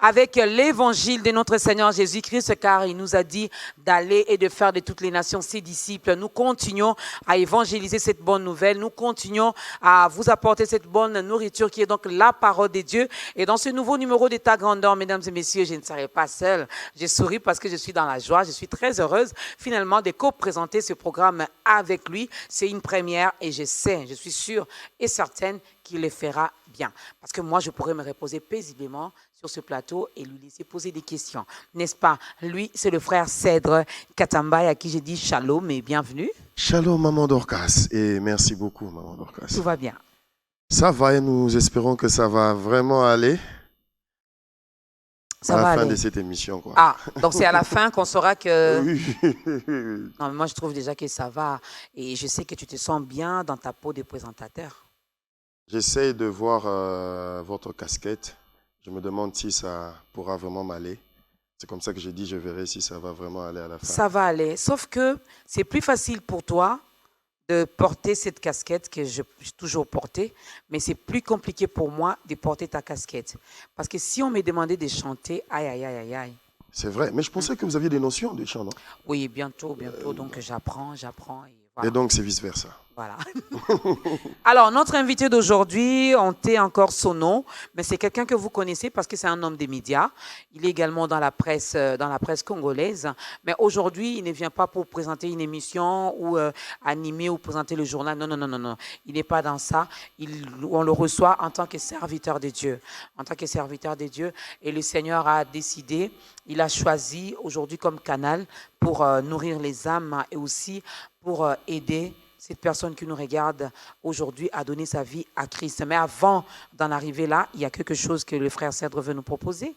avec l'évangile de notre Seigneur Jésus-Christ, car il nous a dit d'aller et de faire de toutes les nations ses disciples. Nous continuons à évangéliser cette bonne nouvelle. Nous continuons à vous apporter cette bonne nourriture qui est donc la parole de Dieu. Et dans ce nouveau numéro d'État Grandeur, mesdames et messieurs, je ne serai pas seule. Je souris parce que je suis dans la joie. Je suis très heureuse finalement de co-présenter ce programme avec lui. C'est une première et je suis sûre et certaine qu'il le fera bien. Parce que moi, je pourrais me reposer paisiblement sur ce plateau et lui laisser poser des questions. N'est-ce pas? Lui, c'est le frère Cèdre Katambaye à qui j'ai dit shalom et bienvenue. Shalom, maman Dorcas. Et merci beaucoup, maman Dorcas. Tout va bien. Ça va et nous espérons que ça va vraiment aller Ça à va la fin aller. de cette émission, quoi. Ah, donc c'est à la fin qu'on saura que... Oui. Non, mais moi, je trouve déjà que ça va. Et je sais que tu te sens bien dans ta peau de présentateur. J'essaie de voir votre casquette. Je me demande si ça pourra vraiment m'aller. C'est comme ça que j'ai dit, je verrai si ça va vraiment aller à la fin. Ça va aller. Sauf que c'est plus facile pour toi de porter cette casquette que j'ai toujours portée, mais c'est plus compliqué pour moi de porter ta casquette. Parce que si on me demandait de chanter, aïe, aïe, aïe, aïe, aïe. C'est vrai, mais je pensais que vous aviez des notions de chant, non? Oui, bientôt, donc j'apprends. Et voilà. Et donc c'est vice-versa. Voilà. Alors, notre invité d'aujourd'hui, on tait encore son nom, mais c'est quelqu'un que vous connaissez parce que c'est un homme des médias. Il est également dans la presse congolaise. Mais aujourd'hui, il ne vient pas pour présenter une émission ou animer ou présenter le journal. Non. Il n'est pas dans ça. On le reçoit en tant que serviteur de Dieu. En tant que serviteur de Dieu. Et le Seigneur a décidé, il a choisi aujourd'hui comme canal pour nourrir les âmes et aussi pour aider cette personne qui nous regarde aujourd'hui à donner sa vie à Christ. Mais avant d'en arriver là, il y a quelque chose que le frère Cèdre veut nous proposer.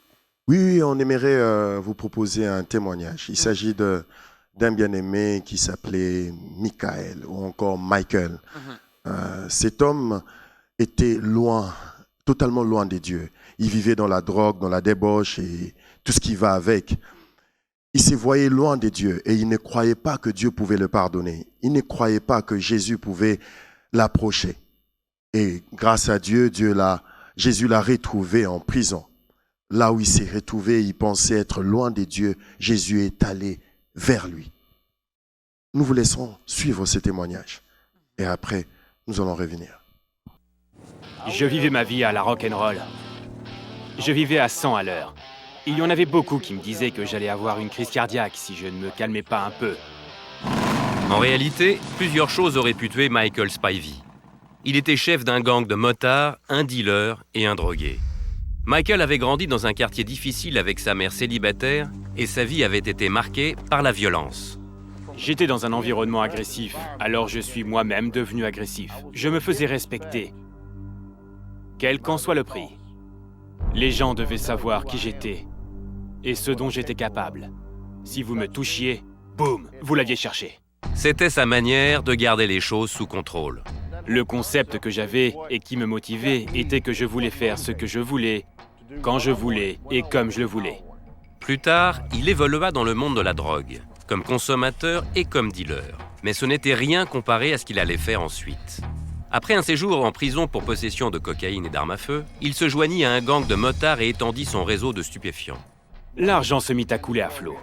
Oui, on aimerait vous proposer un témoignage. Il s'agit d'un bien-aimé qui s'appelait Michael ou encore Michael. Cet homme était loin, totalement loin de Dieu. Il vivait dans la drogue, dans la débauche et tout ce qui va avec. Il se voyait loin de Dieu et il ne croyait pas que Dieu pouvait le pardonner. Il ne croyait pas que Jésus pouvait l'approcher. Et grâce à Dieu, Jésus l'a retrouvé en prison. Là où il s'est retrouvé, il pensait être loin de Dieu. Jésus est allé vers lui. Nous vous laissons suivre ce témoignage. Et après, nous allons revenir. Je vivais ma vie à la rock'n'roll. Je vivais à 100 à l'heure. Il y en avait beaucoup qui me disaient que j'allais avoir une crise cardiaque si je ne me calmais pas un peu. En réalité, plusieurs choses auraient pu tuer Michael Spivey. Il était chef d'un gang de motards, un dealer et un drogué. Michael avait grandi dans un quartier difficile avec sa mère célibataire et sa vie avait été marquée par la violence. J'étais dans un environnement agressif, alors je suis moi-même devenu agressif. Je me faisais respecter, quel qu'en soit le prix. Les gens devaient savoir qui j'étais et ce dont j'étais capable. Si vous me touchiez, boum, vous l'aviez cherché. C'était sa manière de garder les choses sous contrôle. Le concept que j'avais et qui me motivait était que je voulais faire ce que je voulais, quand je voulais et comme je le voulais. Plus tard, il évolua dans le monde de la drogue, comme consommateur et comme dealer. Mais ce n'était rien comparé à ce qu'il allait faire ensuite. Après un séjour en prison pour possession de cocaïne et d'armes à feu, il se joignit à un gang de motards et étendit son réseau de stupéfiants. L'argent se mit à couler à flot.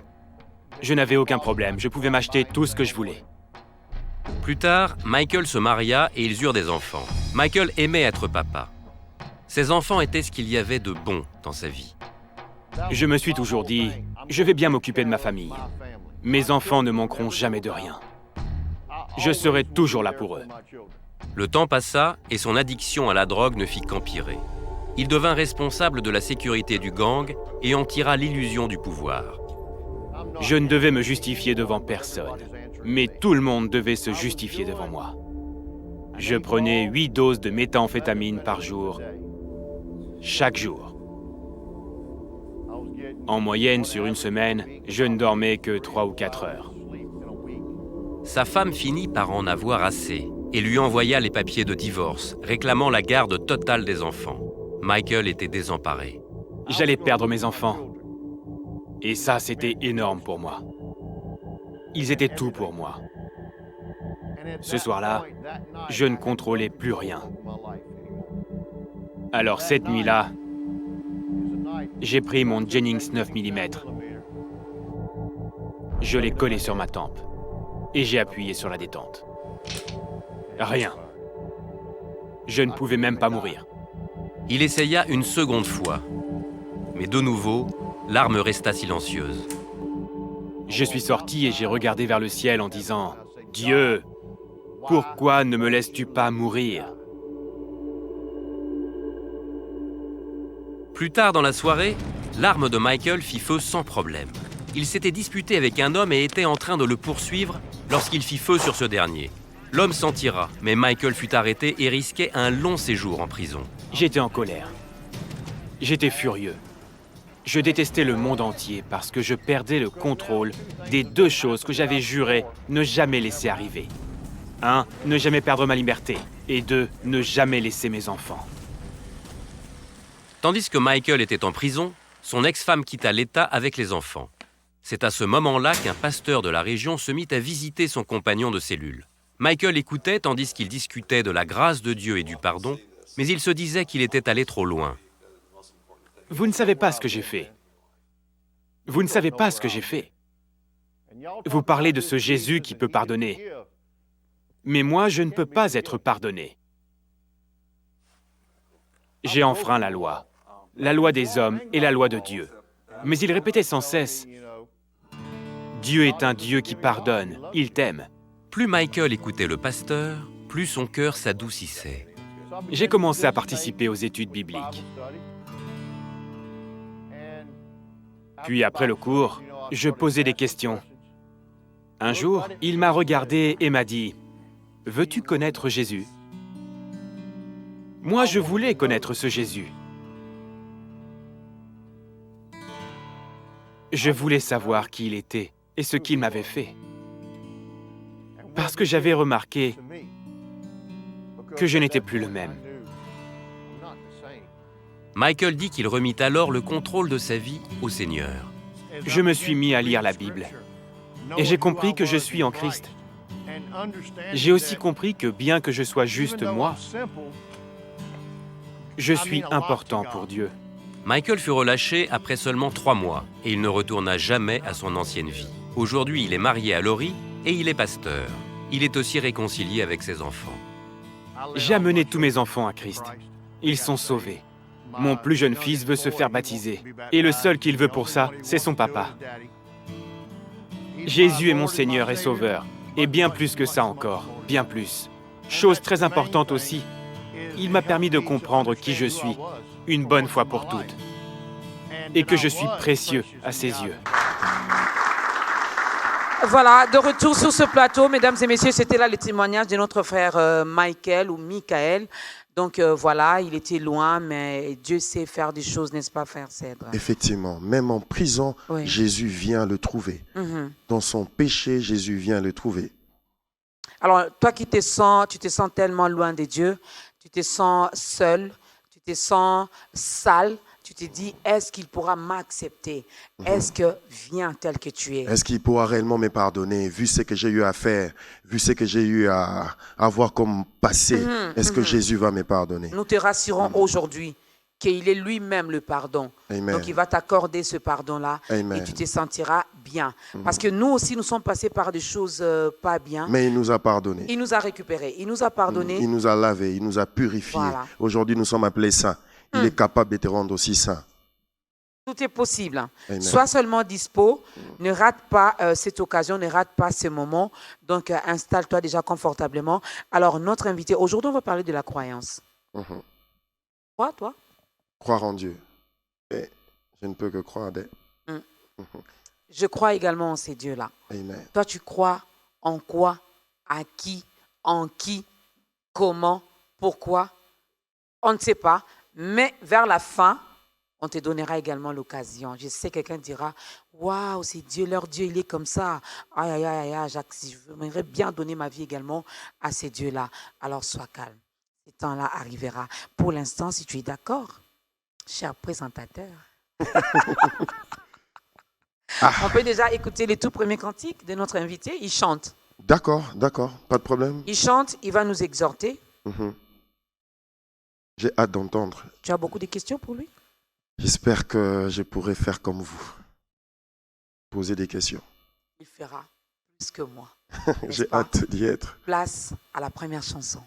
Je n'avais aucun problème, je pouvais m'acheter tout ce que je voulais. Plus tard, Michael se maria et ils eurent des enfants. Michael aimait être papa. Ses enfants étaient ce qu'il y avait de bon dans sa vie. Je me suis toujours dit, je vais bien m'occuper de ma famille. Mes enfants ne manqueront jamais de rien. Je serai toujours là pour eux. Le temps passa et son addiction à la drogue ne fit qu'empirer. Il devint responsable de la sécurité du gang et en tira l'illusion du pouvoir. Je ne devais me justifier devant personne, mais tout le monde devait se justifier devant moi. Je prenais 8 doses de méthamphétamine par jour, chaque jour. En moyenne, sur une semaine, je ne dormais que 3 ou 4 heures. Sa femme finit par en avoir assez et lui envoya les papiers de divorce, réclamant la garde totale des enfants. Michael était désemparé. J'allais perdre mes enfants. Et ça, c'était énorme pour moi. Ils étaient tout pour moi. Ce soir-là, je ne contrôlais plus rien. Alors cette nuit-là, J'ai pris mon Jennings 9 mm. Je l'ai collé sur ma tempe. Et j'ai appuyé sur la détente. Rien. Je ne pouvais même pas mourir. Il essaya une seconde fois. Mais de nouveau, l'arme resta silencieuse. Je suis sorti et j'ai regardé vers le ciel en disant « Dieu, pourquoi ne me laisses-tu pas mourir ?» Plus tard dans la soirée, l'arme de Michael fit feu sans problème. Il s'était disputé avec un homme et était en train de le poursuivre lorsqu'il fit feu sur ce dernier. L'homme s'en tira, mais Michael fut arrêté et risquait un long séjour en prison. J'étais en colère. J'étais furieux. Je détestais le monde entier parce que je perdais le contrôle des deux choses que j'avais juré ne jamais laisser arriver. 1. Ne jamais perdre ma liberté. Et 2. Ne jamais laisser mes enfants. Tandis que Michael était en prison, son ex-femme quitta l'État avec les enfants. C'est à ce moment-là qu'un pasteur de la région se mit à visiter son compagnon de cellule. Michael écoutait tandis qu'il discutait de la grâce de Dieu et du pardon, mais il se disait qu'il était allé trop loin. Vous ne savez pas ce que j'ai fait. Vous ne savez pas ce que j'ai fait. Vous parlez de ce Jésus qui peut pardonner. Mais moi, je ne peux pas être pardonné. J'ai enfreint la loi des hommes et la loi de Dieu. Mais il répétait sans cesse, « Dieu est un Dieu qui pardonne, il t'aime. » Plus Michael écoutait le pasteur, plus son cœur s'adoucissait. J'ai commencé à participer aux études bibliques. Puis après le cours, je posais des questions. Un jour, il m'a regardé et m'a dit, « Veux-tu connaître Jésus ?» Moi, je voulais connaître ce Jésus. Je voulais savoir qui il était et ce qu'il m'avait fait. Parce que j'avais remarqué que je n'étais plus le même. Michael dit qu'il remit alors le contrôle de sa vie au Seigneur. Je me suis mis à lire la Bible et j'ai compris que je suis en Christ. J'ai aussi compris que bien que je sois juste moi, je suis important pour Dieu. Michael fut relâché après seulement 3 mois et il ne retourna jamais à son ancienne vie. Aujourd'hui, il est marié à Laurie et il est pasteur. Il est aussi réconcilié avec ses enfants. J'ai amené tous mes enfants à Christ. Ils sont sauvés. Mon plus jeune fils veut se faire baptiser. Et le seul qu'il veut pour ça, c'est son papa. Jésus est mon Seigneur et Sauveur. Et bien plus que ça encore, bien plus. Chose très importante aussi, il m'a permis de comprendre qui je suis, une bonne fois pour toutes. Et que je suis précieux à ses yeux. Voilà, de retour sur ce plateau, mesdames et messieurs, c'était là le témoignage de notre frère Michael ou Michael. Donc voilà, il était loin, mais Dieu sait faire des choses, n'est-ce pas, frère Cèdre? Effectivement, même en prison, Oui. Jésus vient le trouver. Dans son péché, Jésus vient le trouver. Alors, toi qui tu te sens tellement loin de Dieu, tu te sens seul, tu te sens sale, tu te dis, est-ce qu'il pourra m'accepter? Est-ce que viens tel que tu es? Est-ce qu'il pourra réellement me pardonner, vu ce que j'ai eu à faire, vu ce que j'ai eu à avoir comme passé? Est-ce que Jésus va me pardonner? Nous te rassurons aujourd'hui qu'il est lui-même le pardon. Amen. Donc, il va t'accorder ce pardon-là Amen. et tu te sentiras bien. Parce que nous aussi, nous sommes passés par des choses pas bien. Mais il nous a pardonné. Il nous a récupérés, il nous a pardonné. Il nous a lavé, il nous a purifiés. Voilà. Aujourd'hui, nous sommes appelés saints. Il est capable de te rendre aussi saint. Tout est possible. Amen. Sois seulement dispo. Ne rate pas cette occasion, ne rate pas ce moment. Donc, installe-toi déjà confortablement. Alors, notre invité, aujourd'hui, on va parler de la croyance. Crois, toi? Croire en Dieu. Et je ne peux que croire. Je crois également en ces dieux-là. Amen. Toi, tu crois en quoi? À qui? En qui? Comment? Pourquoi? On ne sait pas. Mais vers la fin, on te donnera également l'occasion. Je sais, quelqu'un dira, waouh, c'est Dieu, leur Dieu, il est comme ça. Aïe, aïe, aïe, aïe, j'aimerais bien donner ma vie également à ces dieux-là. Alors, sois calme. Ce temps-là arrivera. Pour l'instant, si tu es d'accord, cher présentateur, on peut déjà écouter les tout premiers cantiques de notre invité. Il chante. D'accord, pas de problème. Il chante, il va nous exhorter. J'ai hâte d'entendre. Tu as beaucoup de questions pour lui? J'espère que je pourrai faire comme vous, poser des questions. Il fera plus que moi. N'est-ce J'ai pas? hâte d'y être. Place à la première chanson.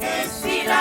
Esila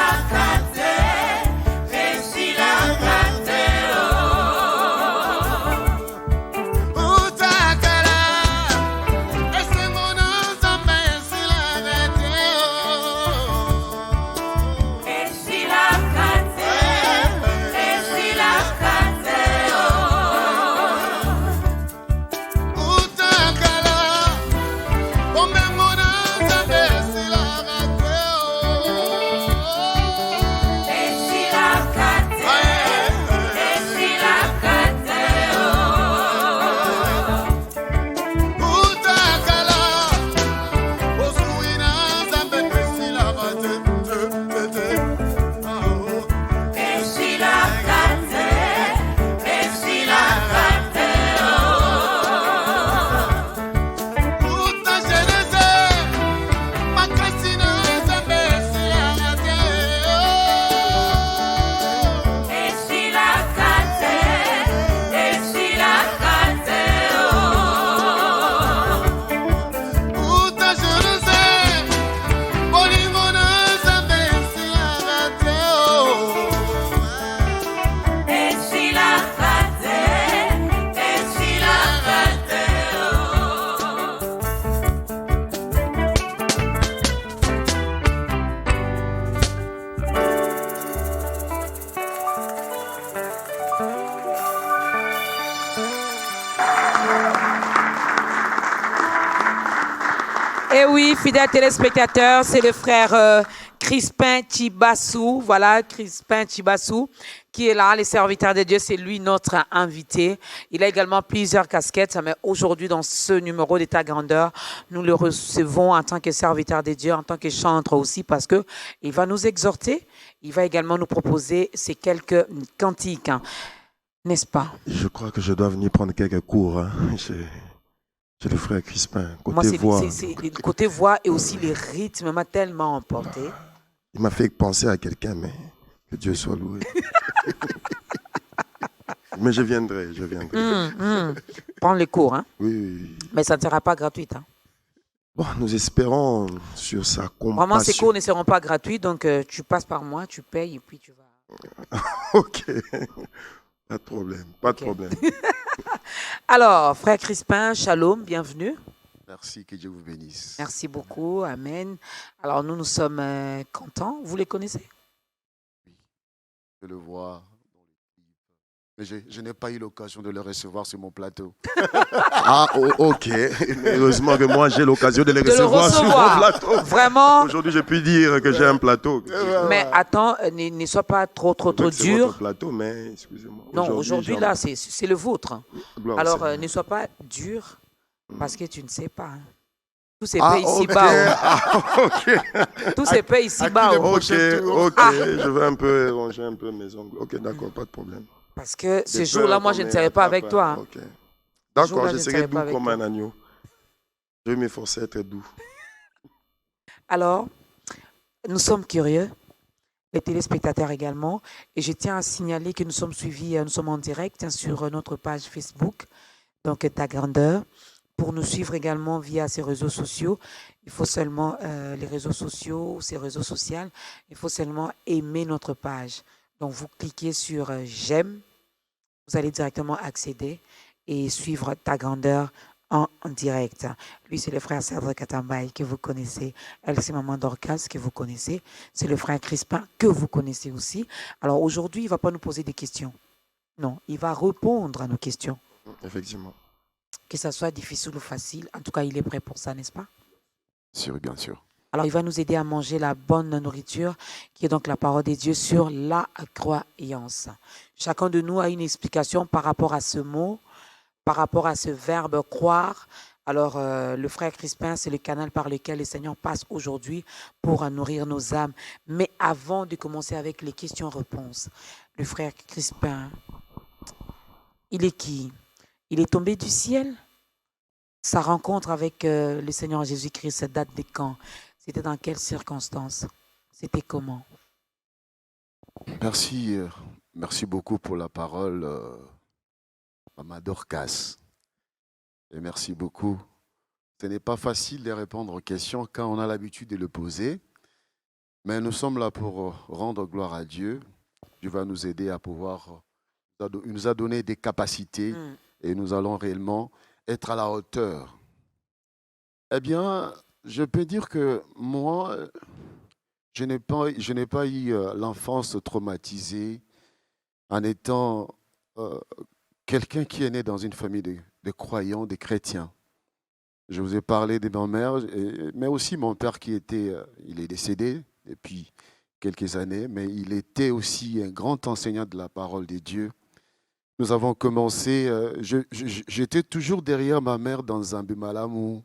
Et oui, fidèles téléspectateurs, c'est le frère Crispin Chibassou. Voilà, Crispin Chibassou, qui est là, les serviteurs de Dieu. C'est lui notre invité. Il a également plusieurs casquettes, mais aujourd'hui, dans ce numéro d'État Grandeur, nous le recevons en tant que serviteur de Dieu, en tant que chanteur aussi, parce qu'il va nous exhorter. Il va également nous proposer ces quelques cantiques, hein, n'est-ce pas? Je crois que je dois venir prendre quelques cours. Hein. C'est le frère Crispin. Moi, Côté voix. le côté voix et aussi les rythmes m'a tellement emporté. Il m'a fait penser à quelqu'un, mais que Dieu soit loué. Mais je viendrai. Prends les cours, hein? Oui. Mais ça ne sera pas gratuit. Hein? Bon, nous espérons sur sa compassion. Vraiment, ces cours ne seront pas gratuits, donc tu passes par moi, tu payes et puis tu vas... Ok, pas de problème, pas de problème. Alors, frère Crispin, shalom, bienvenue. Merci, que Dieu vous bénisse. Merci beaucoup, amen. Alors, nous sommes contents. Vous les connaissez? Oui, je le vois dans les clips. Mais je n'ai pas eu l'occasion de le recevoir sur mon plateau. Ah, ok. Heureusement que moi, j'ai l'occasion de les recevoir sur mon plateau. Vraiment. Aujourd'hui, j'ai pu dire que j'ai un plateau. Mais attends, ne sois pas trop dur. C'est votre plateau, mais excusez-moi. Non, aujourd'hui, là, c'est le vôtre. Gloire Alors, au ne sois pas dur parce que tu ne sais pas. Hein. Tout se Ah, paye ok. ici-bas. Ah, ok. Tout se paye ici-bas. Ok. Je vais un peu ranger un peu mes ongles. Ok, d'accord, pas de problème. Parce que ce Des jour-là, peurs moi, je qu'on ne est serai pas avec attrapé. toi. Hein. Ok. D'accord, jour-là, je je ne serai serai doux pas avec comme toi. un agneau. Je vais m'efforcer à être doux. Alors, nous sommes curieux, les téléspectateurs également, et je tiens à signaler que nous sommes suivis, nous sommes en direct sur notre page Facebook, donc Ta Grandeur. Pour nous suivre également via ces réseaux sociaux, il faut seulement les réseaux sociaux, ces réseaux sociaux, il faut seulement aimer notre page. Donc, vous cliquez sur j'aime, vous allez directement accéder et suivre Ta Grandeur en direct. Lui, c'est le frère Cédric Katambaye que vous connaissez. Elle, c'est Maman Dorcas que vous connaissez. C'est le frère Crispin que vous connaissez aussi. Alors aujourd'hui, il ne va pas nous poser des questions. Non, il va répondre à nos questions. Effectivement. Que ça soit difficile ou facile. En tout cas, il est prêt pour ça, n'est-ce pas? Bien sûr. Alors, il va nous aider à manger la bonne nourriture, qui est donc la parole de Dieu sur la croyance. Chacun de nous a une explication par rapport à ce mot, par rapport à ce verbe croire. Alors, le frère Crispin, c'est le canal par lequel le Seigneur passe aujourd'hui pour nourrir nos âmes. Mais avant de commencer avec les questions-réponses, le frère Crispin, il est qui? Il est tombé du ciel? Sa rencontre avec le Seigneur Jésus-Christ, ça date de quand? C'était dans quelles circonstances? C'était comment? Merci beaucoup pour la parole, Maman Dorcas. Et merci beaucoup. Ce n'est pas facile de répondre aux questions quand on a l'habitude de le poser, mais nous sommes là pour rendre gloire à Dieu. Dieu va nous aider à pouvoir... Il nous a donné des capacités et nous allons réellement être à la hauteur. Eh bien, je peux dire que moi, je n'ai pas eu l'enfance traumatisée en étant quelqu'un qui est né dans une famille de croyants, de chrétiens. Je vous ai parlé de ma mère, mais aussi mon père qui était, il est décédé depuis quelques années, mais il était aussi un grand enseignant de la parole de Dieu. Nous avons commencé, j'étais toujours derrière ma mère dans un Bimalamou,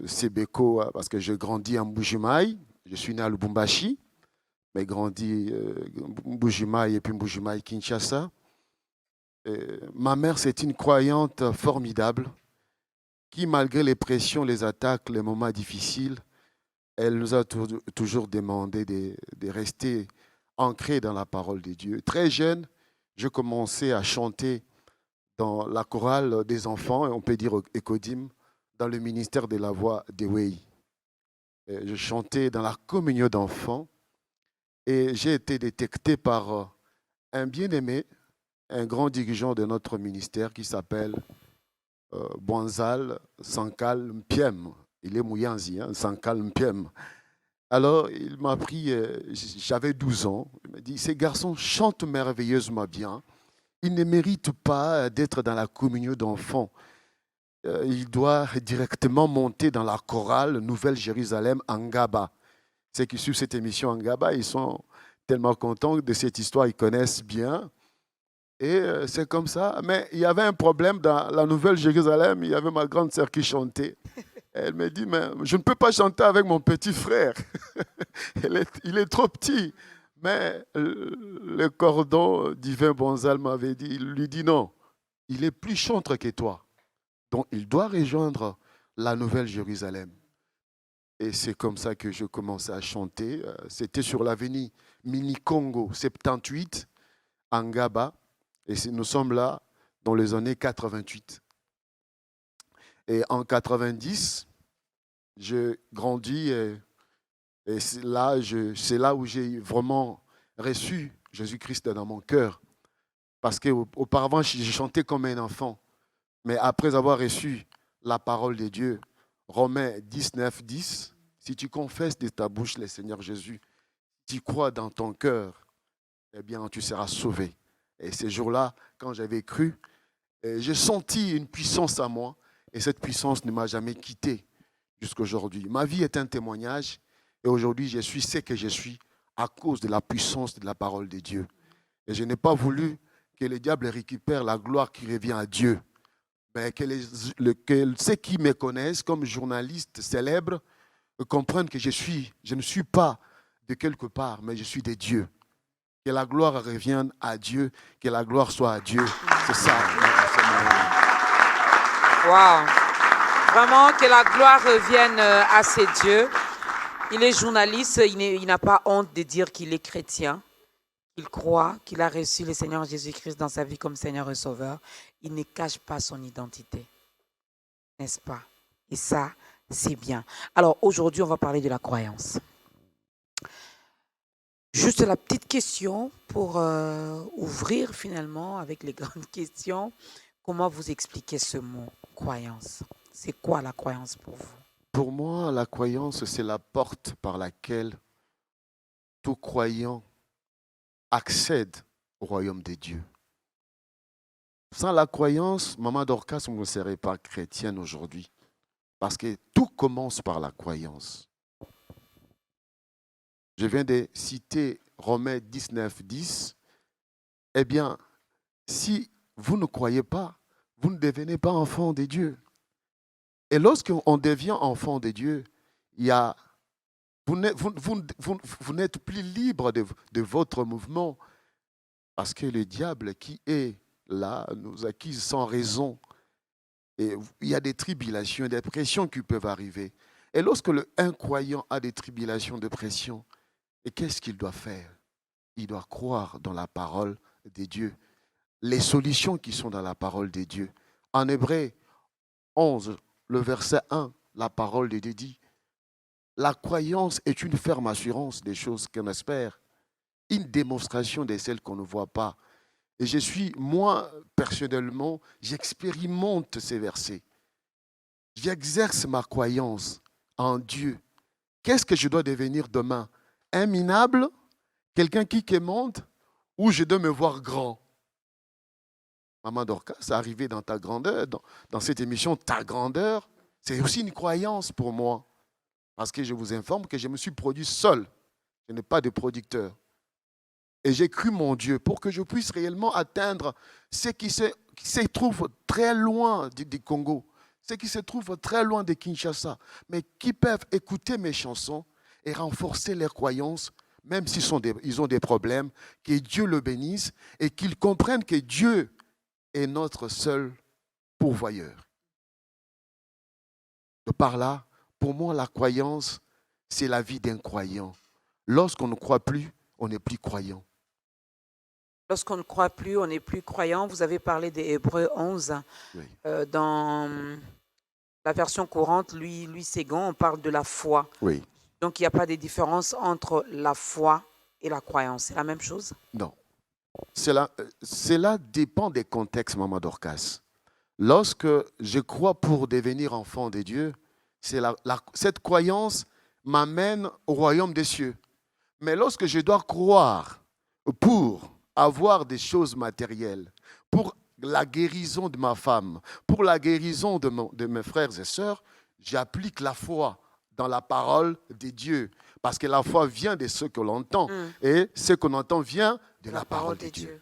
Sebeko, parce que j'ai grandi en Mbujimaï. Je suis né à Lubumbashi, mais grandi Mbujimaï et puis Mbujimaï, Kinshasa. Ma mère, c'est une croyante formidable qui, malgré les pressions, les attaques, les moments difficiles, elle nous a toujours demandé de rester ancrés dans la parole de Dieu. Très jeune, je commençais à chanter dans la chorale des enfants, on peut dire Ekodim, dans le ministère de la voix de Wei. Je chantais dans la communion d'enfants et j'ai été détecté par un bien-aimé, un grand dirigeant de notre ministère qui s'appelle Bwanzal Sankal Mpiem. Il est Mouyanzi, hein, Sankal Mpiem. Alors, il m'a pris, j'avais 12 ans, il m'a dit, ces garçons chantent merveilleusement bien, ils ne méritent pas d'être dans la communion d'enfants. il doit directement monter dans la chorale Nouvelle-Jérusalem Angaba. Ceux qui suivent cette émission Angaba, ils sont tellement contents de cette histoire, ils connaissent bien. Et c'est comme ça. Mais il y avait un problème dans la Nouvelle-Jérusalem. Il y avait ma grande sœur qui chantait. Elle me dit, mais je ne peux pas chanter avec mon petit frère. Il est trop petit. Mais le cordon divin Bonzal m'avait dit, il lui dit non, il est plus chantre que toi. Donc il doit rejoindre la Nouvelle-Jérusalem. Et c'est comme ça que je commençais à chanter. C'était sur l'avenue Mini-Congo 78, Angaba. Et nous sommes là dans les années 88. Et en 90, je grandis et c'est là où j'ai vraiment reçu Jésus-Christ dans mon cœur. Parce qu'auparavant, j'ai chanté comme un enfant. Mais après avoir reçu la parole de Dieu, Romains 19, 10, si tu confesses de ta bouche le Seigneur Jésus, tu crois dans ton cœur, eh bien, tu seras sauvé. Et ces jours-là, quand j'avais cru, j'ai senti une puissance à moi. Et cette puissance ne m'a jamais quitté jusqu'à aujourd'hui. Ma vie est un témoignage. Et aujourd'hui, je suis ce que je suis à cause de la puissance de la parole de Dieu. Et je n'ai pas voulu que le diable récupère la gloire qui revient à Dieu. Mais que ceux qui me connaissent comme journaliste célèbre comprennent que je ne suis pas de quelque part, mais je suis de Dieu. Que la gloire revienne à Dieu, que la gloire soit à Dieu. C'est ça. Wow. Vraiment, que la gloire revienne à ces dieux. Il est journaliste, il n'a pas honte de dire qu'il est chrétien. Il croit qu'il a reçu le Seigneur Jésus-Christ dans sa vie comme Seigneur et Sauveur. Il ne cache pas son identité. N'est-ce pas? Et ça, c'est bien. Alors, aujourd'hui, on va parler de la croyance. Juste la petite question pour ouvrir finalement avec les grandes questions. Comment vous expliquez ce mot, croyance? C'est quoi la croyance pour vous? Pour moi, la croyance, c'est la porte par laquelle tout croyant accède au royaume de Dieu. Sans la croyance, Maman Dorcas, on ne serait pas chrétienne aujourd'hui. Parce que tout commence par la croyance. Je viens de citer Romains 19, 10. Eh bien, si vous ne croyez pas, vous ne devenez pas enfant de Dieu. Et lorsqu'on devient enfant de Dieu, vous n'êtes plus libre de votre mouvement parce que le diable qui est là nous accuse sans raison. Et il y a des tribulations, des pressions qui peuvent arriver. Et lorsque un croyant a des tribulations, de pressions, et qu'est-ce qu'il doit faire? Il doit croire dans la parole de Dieu. Les solutions qui sont dans la parole de Dieu. En Hébreux 11, le verset 1, la parole de Dieu dit, la croyance est une ferme assurance des choses qu'on espère, une démonstration de celles qu'on ne voit pas. Et moi, personnellement, j'expérimente ces versets. J'exerce ma croyance en Dieu. Qu'est-ce que je dois devenir demain? Un minable? Quelqu'un qui quémande? Ou je dois me voir grand? Maman Dorcas, ça arrivé dans ta grandeur, dans cette émission, ta grandeur, c'est aussi une croyance pour moi. Parce que je vous informe que je me suis produit seul. Je n'ai pas de producteur. Et j'ai cru mon Dieu pour que je puisse réellement atteindre ceux qui se trouvent très loin du Congo, ceux qui se trouvent très loin de Kinshasa, mais qui peuvent écouter mes chansons et renforcer leurs croyances, même s'ils ont des problèmes, que Dieu le bénisse et qu'ils comprennent que Dieu est notre seul pourvoyeur. De par là, pour moi, la croyance, c'est la vie d'un croyant. Lorsqu'on ne croit plus, on n'est plus croyant. Lorsqu'on ne croit plus, on n'est plus croyant. Vous avez parlé des Hébreux 11. Oui. Dans la version courante, Louis Ségon, on parle de la foi. Oui. Donc, il n'y a pas de différence entre la foi et la croyance. C'est la même chose? Non. Cela dépend des contextes, Maman Dorcas. Lorsque je crois pour devenir enfant de Dieu, cette croyance m'amène au royaume des cieux. Mais lorsque je dois croire pour avoir des choses matérielles, pour la guérison de ma femme, pour la guérison de mes frères et sœurs, j'applique la foi dans la parole de Dieu. Parce que la foi vient de ce que l'on entend. Et ce qu'on entend vient de la parole de Dieu.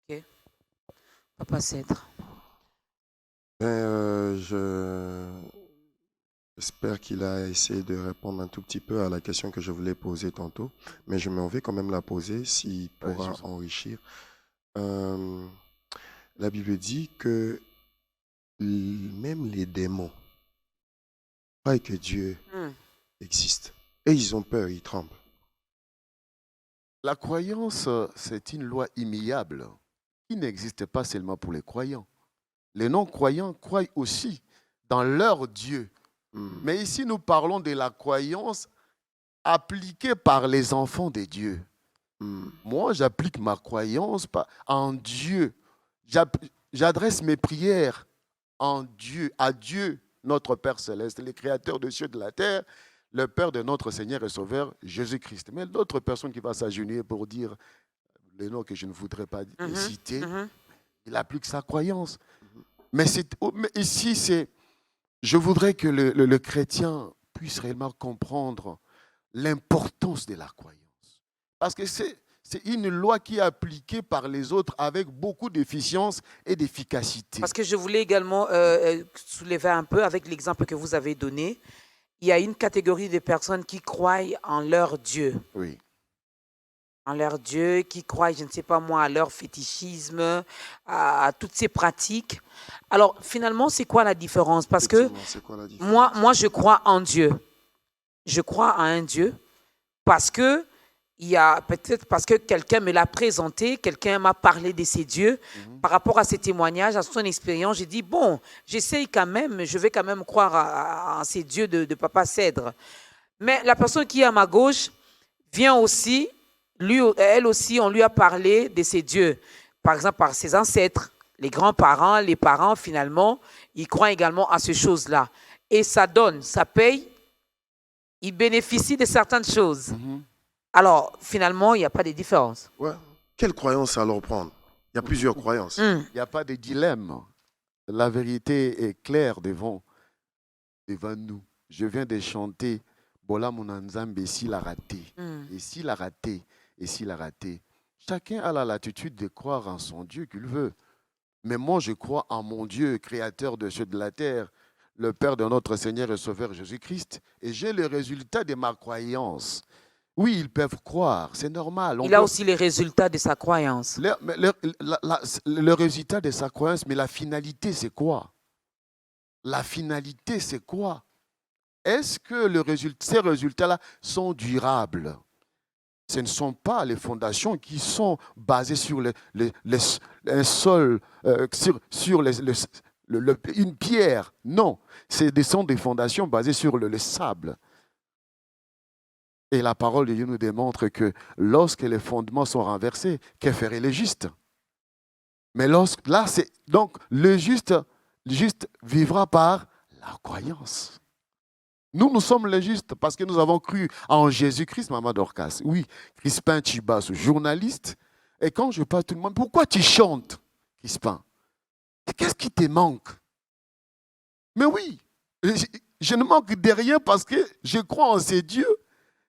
Ok. Papa Cèdre. J'espère qu'il a essayé de répondre un tout petit peu à la question que je voulais poser tantôt, mais je m'en vais quand même la poser s'il pourra enrichir. La Bible dit que même les démons croient que Dieu existe. Et ils ont peur, ils tremblent. La croyance, c'est une loi immuable qui n'existe pas seulement pour les croyants. Les non-croyants croient aussi dans leur Dieu. Mais ici, nous parlons de la croyance appliquée par les enfants de Dieu. Moi, j'applique ma croyance en Dieu. J'adresse mes prières en Dieu, à Dieu, notre Père céleste, le créateur des cieux et de la terre, le Père de notre Seigneur et Sauveur, Jésus-Christ. Mais d'autres personnes qui vont s'agenouiller pour dire les noms que je ne voudrais pas citer, il applique sa croyance. Mais ici, je voudrais que le chrétien puisse réellement comprendre l'importance de la croyance. Parce que c'est une loi qui est appliquée par les autres avec beaucoup d'efficience et d'efficacité. Parce que je voulais également soulever un peu avec l'exemple que vous avez donné. Il y a une catégorie de personnes qui croient en leur Dieu. Oui. En leur Dieu, qui croient, je ne sais pas moi, à leur fétichisme, à toutes ces pratiques. Alors, finalement, c'est quoi la différence? Parce que moi, je crois en Dieu. Je crois à un Dieu parce que peut-être parce que quelqu'un me l'a présenté, quelqu'un m'a parlé de ces dieux. Par rapport à ces témoignages, à son expérience, j'ai dit, bon, j'essaye quand même, je vais quand même croire à ces dieux de Papa Cèdre. Mais la personne qui est à ma gauche vient aussi, elle aussi, on lui a parlé de ces dieux. Par exemple, par ses ancêtres, les grands-parents, les parents, finalement, ils croient également à ces choses-là. Et ça donne, ça paye, ils bénéficient de certaines choses. Alors, finalement, il n'y a pas de différence. Ouais. Quelle croyance alors prendre? Il y a plusieurs croyances. Il n'y a pas de dilemme. La vérité est claire devant nous. Je viens de chanter Bola Munanzambe s'il a raté. Et s'il a raté, et s'il a raté. Chacun a la latitude de croire en son Dieu qu'il veut. Mais moi, je crois en mon Dieu, créateur de ceux de la terre, le Père de notre Seigneur et Sauveur Jésus-Christ. Et j'ai le résultat de ma croyance. Oui, ils peuvent croire, c'est normal. Il a aussi les résultats de sa croyance. Le résultat de sa croyance, mais la finalité, c'est quoi? La finalité, c'est quoi? Est-ce que ces résultats-là sont durables? Ce ne sont pas les fondations qui sont basées sur un sol, sur une pierre. Non, ce sont des fondations basées sur le sable. Et la parole de Dieu nous démontre que lorsque les fondements sont renversés, que feraient les justes? Mais donc le juste vivra par la croyance. Nous sommes les justes parce que nous avons cru en Jésus-Christ, Maman Dorcas. Oui, Crispin Chibas, journaliste. Et quand je parle tout le monde, pourquoi tu chantes, Crispin? Qu'est-ce qui te manque? Mais oui, je ne manque de rien parce que je crois en ces dieux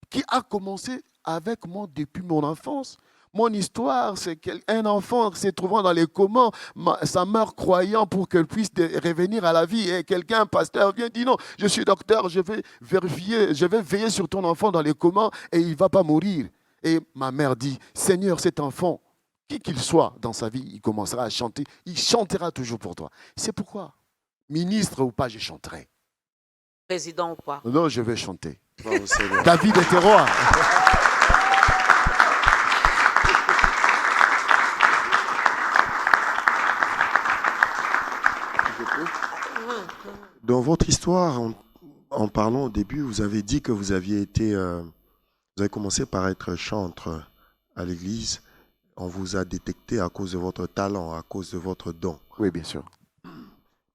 qui a commencé avec moi depuis mon enfance. Mon histoire, c'est qu'un enfant se trouvant dans les comas, sa mère croyant pour qu'elle puisse revenir à la vie. Et quelqu'un, un pasteur, vient dire non, je suis docteur, je vais veiller sur ton enfant dans les comas et il ne va pas mourir. Et ma mère dit, Seigneur, cet enfant, qui qu'il soit dans sa vie, il commencera à chanter, il chantera toujours pour toi. C'est pourquoi, ministre ou pas, je chanterai. Président ou pas? Non, je vais chanter. David était roi. Dans votre histoire, en parlant au début, vous avez dit que vous avez commencé par être chantre à l'église. On vous a détecté à cause de votre talent, à cause de votre don. Oui, bien sûr.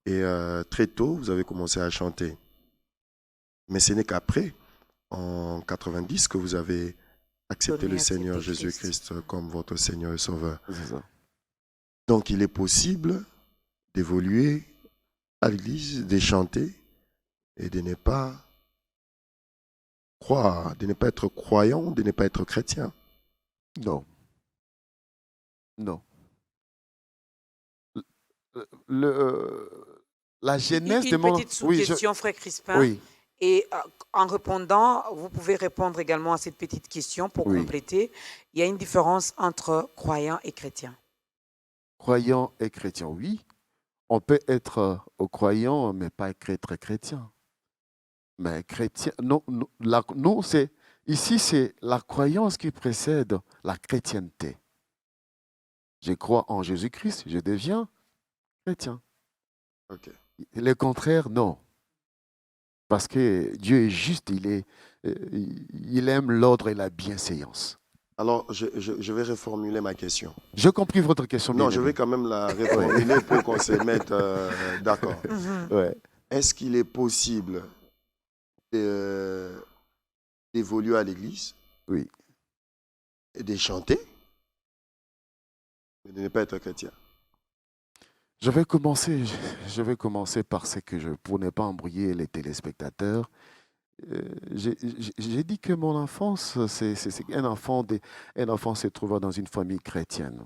Et très tôt, vous avez commencé à chanter. Mais ce n'est qu'après, en 90, que vous avez accepté le Seigneur Jésus-Christ comme votre Seigneur et Sauveur. C'est ça. Donc, il est possible d'évoluer à l'église, de chanter et de ne pas croire, de ne pas être croyant, de ne pas être chrétien. Non. Non. La genèse de Une mon... petite Oui, sous-question, frère Crispin. oui, Et en répondant, vous pouvez répondre également à cette petite question pour Oui. compléter. Il y a une différence entre croyant et chrétien. croyant et chrétien, oui. On peut être croyant, mais pas être chrétien. Mais chrétien, non, non, non, ici, c'est la croyance qui précède la chrétienté. Je crois en Jésus-Christ, je deviens chrétien. Ok. Le contraire, non. Parce que Dieu est juste, il aime l'ordre et la bienséance. Alors, je vais reformuler ma question. J'ai compris votre question. Non, bien je aimé. vais quand même la reformuler pour qu'on se mette d'accord. Ouais. Est-ce qu'il est possible d'évoluer à l'église Oui. et de chanter, mais de ne pas être chrétien? Je vais commencer par ce que pour ne pas embrouiller les téléspectateurs. J'ai dit que mon enfance, c'est un enfant se trouvant dans une famille chrétienne.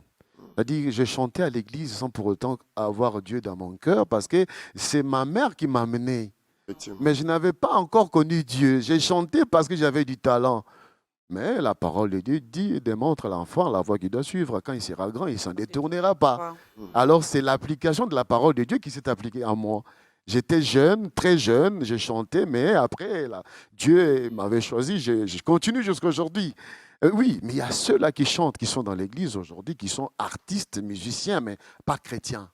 C'est-à-dire que j'ai chanté à l'église sans pour autant avoir Dieu dans mon cœur parce que c'est ma mère qui m'a amené. Effectivement. Mais je n'avais pas encore connu Dieu. J'ai chanté parce que j'avais du talent. Mais la parole de Dieu démontre à l'enfant la voie qu'il doit suivre. Quand il sera grand, il ne s'en détournera pas. Alors c'est l'application de la parole de Dieu qui s'est appliquée à moi. J'étais jeune, très jeune, j'ai chanté, mais après, Dieu m'avait choisi, je continue jusqu'à aujourd'hui. Oui, mais il y a ceux-là qui chantent, qui sont dans l'église aujourd'hui, qui sont artistes, musiciens, mais pas chrétiens.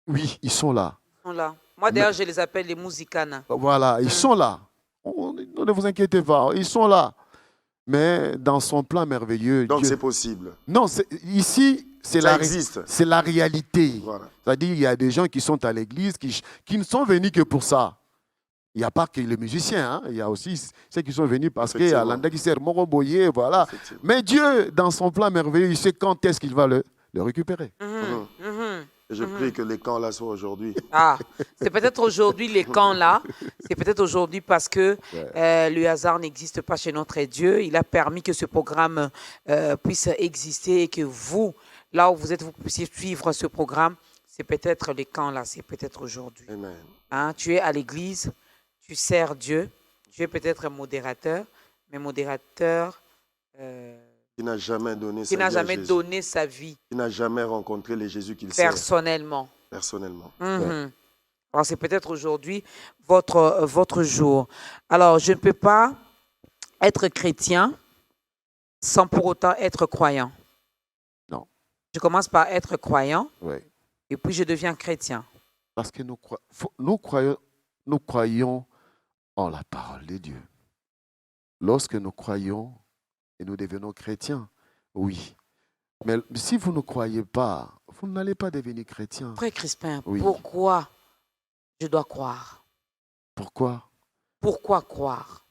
Oui, ils sont là. Ils sont là. Moi, d'ailleurs, je les appelle les musicanes. Voilà, ils sont là. Ne vous inquiétez pas, ils sont là. Mais dans son plan merveilleux, Donc Dieu... c'est possible. Non, ici, c'est Ça existe. c'est la réalité. Voilà. C'est-à-dire qu'il y a des gens qui sont à l'église, qui ne sont venus que pour ça. Il n'y a pas que les musiciens, hein. Il y a aussi ceux qui sont venus parce que Effectivement. Alanda qui sert Moroboye, voilà. Effectivement. Mais Dieu, dans son plan merveilleux, il sait quand est-ce qu'il va le récupérer. Et je prie que les camps là soient aujourd'hui. Ah, c'est peut-être aujourd'hui les camps là. C'est peut-être aujourd'hui parce que le hasard n'existe pas chez notre Dieu. Il a permis que ce programme puisse exister et que vous, là où vous êtes, vous puissiez suivre ce programme. C'est peut-être les camps là. C'est peut-être aujourd'hui. Amen. Hein, tu es à l'église, tu sers Dieu. Tu es peut-être un modérateur, mais modérateur Qui n'a jamais donné qui sa n'a vie à jamais Jésus. donné sa vie Qui n'a jamais rencontré les Jésus qu'il sert personnellement. personnellement. Mhm. Alors, c'est peut-être aujourd'hui votre jour. Alors, je ne peux pas être chrétien sans pour autant être croyant. Non. Je commence par être croyant Oui. et puis je deviens chrétien. Parce que nous croyons en la parole de Dieu. Lorsque nous croyons et nous devenons chrétiens, oui. Mais si vous ne croyez pas, vous n'allez pas devenir chrétien. Frère Crispin, Oui. pourquoi je dois croire? Pourquoi? Pourquoi croire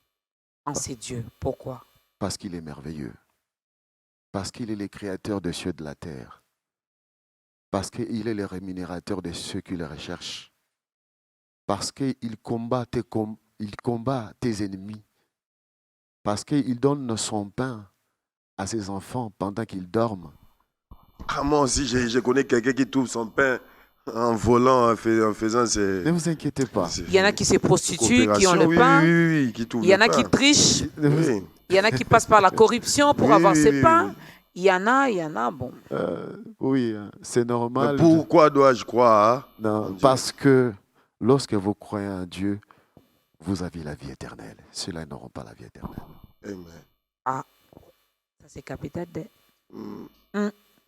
en ces dieux? Pourquoi? Parce qu'il est merveilleux. Parce qu'il est le créateur des cieux et de la terre. Parce qu'il est le rémunérateur de ceux qui le recherchent. Parce qu'il combat tes ennemis. Parce qu'il donne son pain à ses enfants pendant qu'ils dorment. Ah, moi aussi, je connais quelqu'un qui trouve son pain en volant, en faisant ses... Ne vous inquiétez pas. ses- Il y en a qui se prostituent, qui ont coopérations. le Oui, pain. oui, qui trouvent Il y en le a qui pain. trichent. Oui. Il y en a qui passent par la corruption pour Oui, avoir oui, ses oui, pains. oui. Il y en a, bon. Oui, c'est normal. Mais pourquoi dois-je croire? Non, en Dieu? parce que lorsque vous croyez en Dieu, vous avez la vie éternelle. Ceux-là n'auront pas la vie éternelle. Amen. Ça, c'est capital.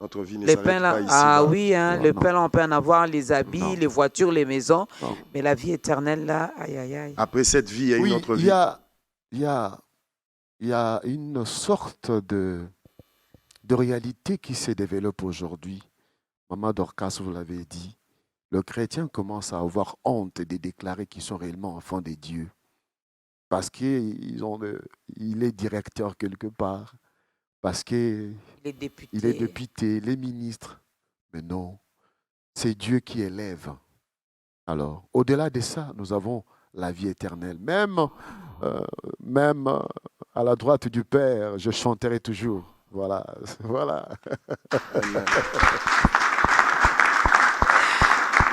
Notre vie ne Les s'arrête pains là, pas ici. ah oui, hein, Non, le non. pain là, on peut en avoir, les habits, Non. les voitures, les maisons. Non. Mais la vie éternelle là, aïe, aïe, aïe. Après cette vie, il y a Oui, une autre il vie. y a une sorte de réalité qui se développe aujourd'hui. Maman Dorcas, vous l'avez dit, le chrétien commence à avoir honte de déclarer qu'ils sont réellement enfants de Dieu. Parce qu'il est directeur quelque part. Parce qu'il Les députés. est député, les ministres. Mais non, c'est Dieu qui élève. Alors, au-delà de ça, nous avons la vie éternelle. Même à la droite du Père, je chanterai toujours. Voilà, voilà.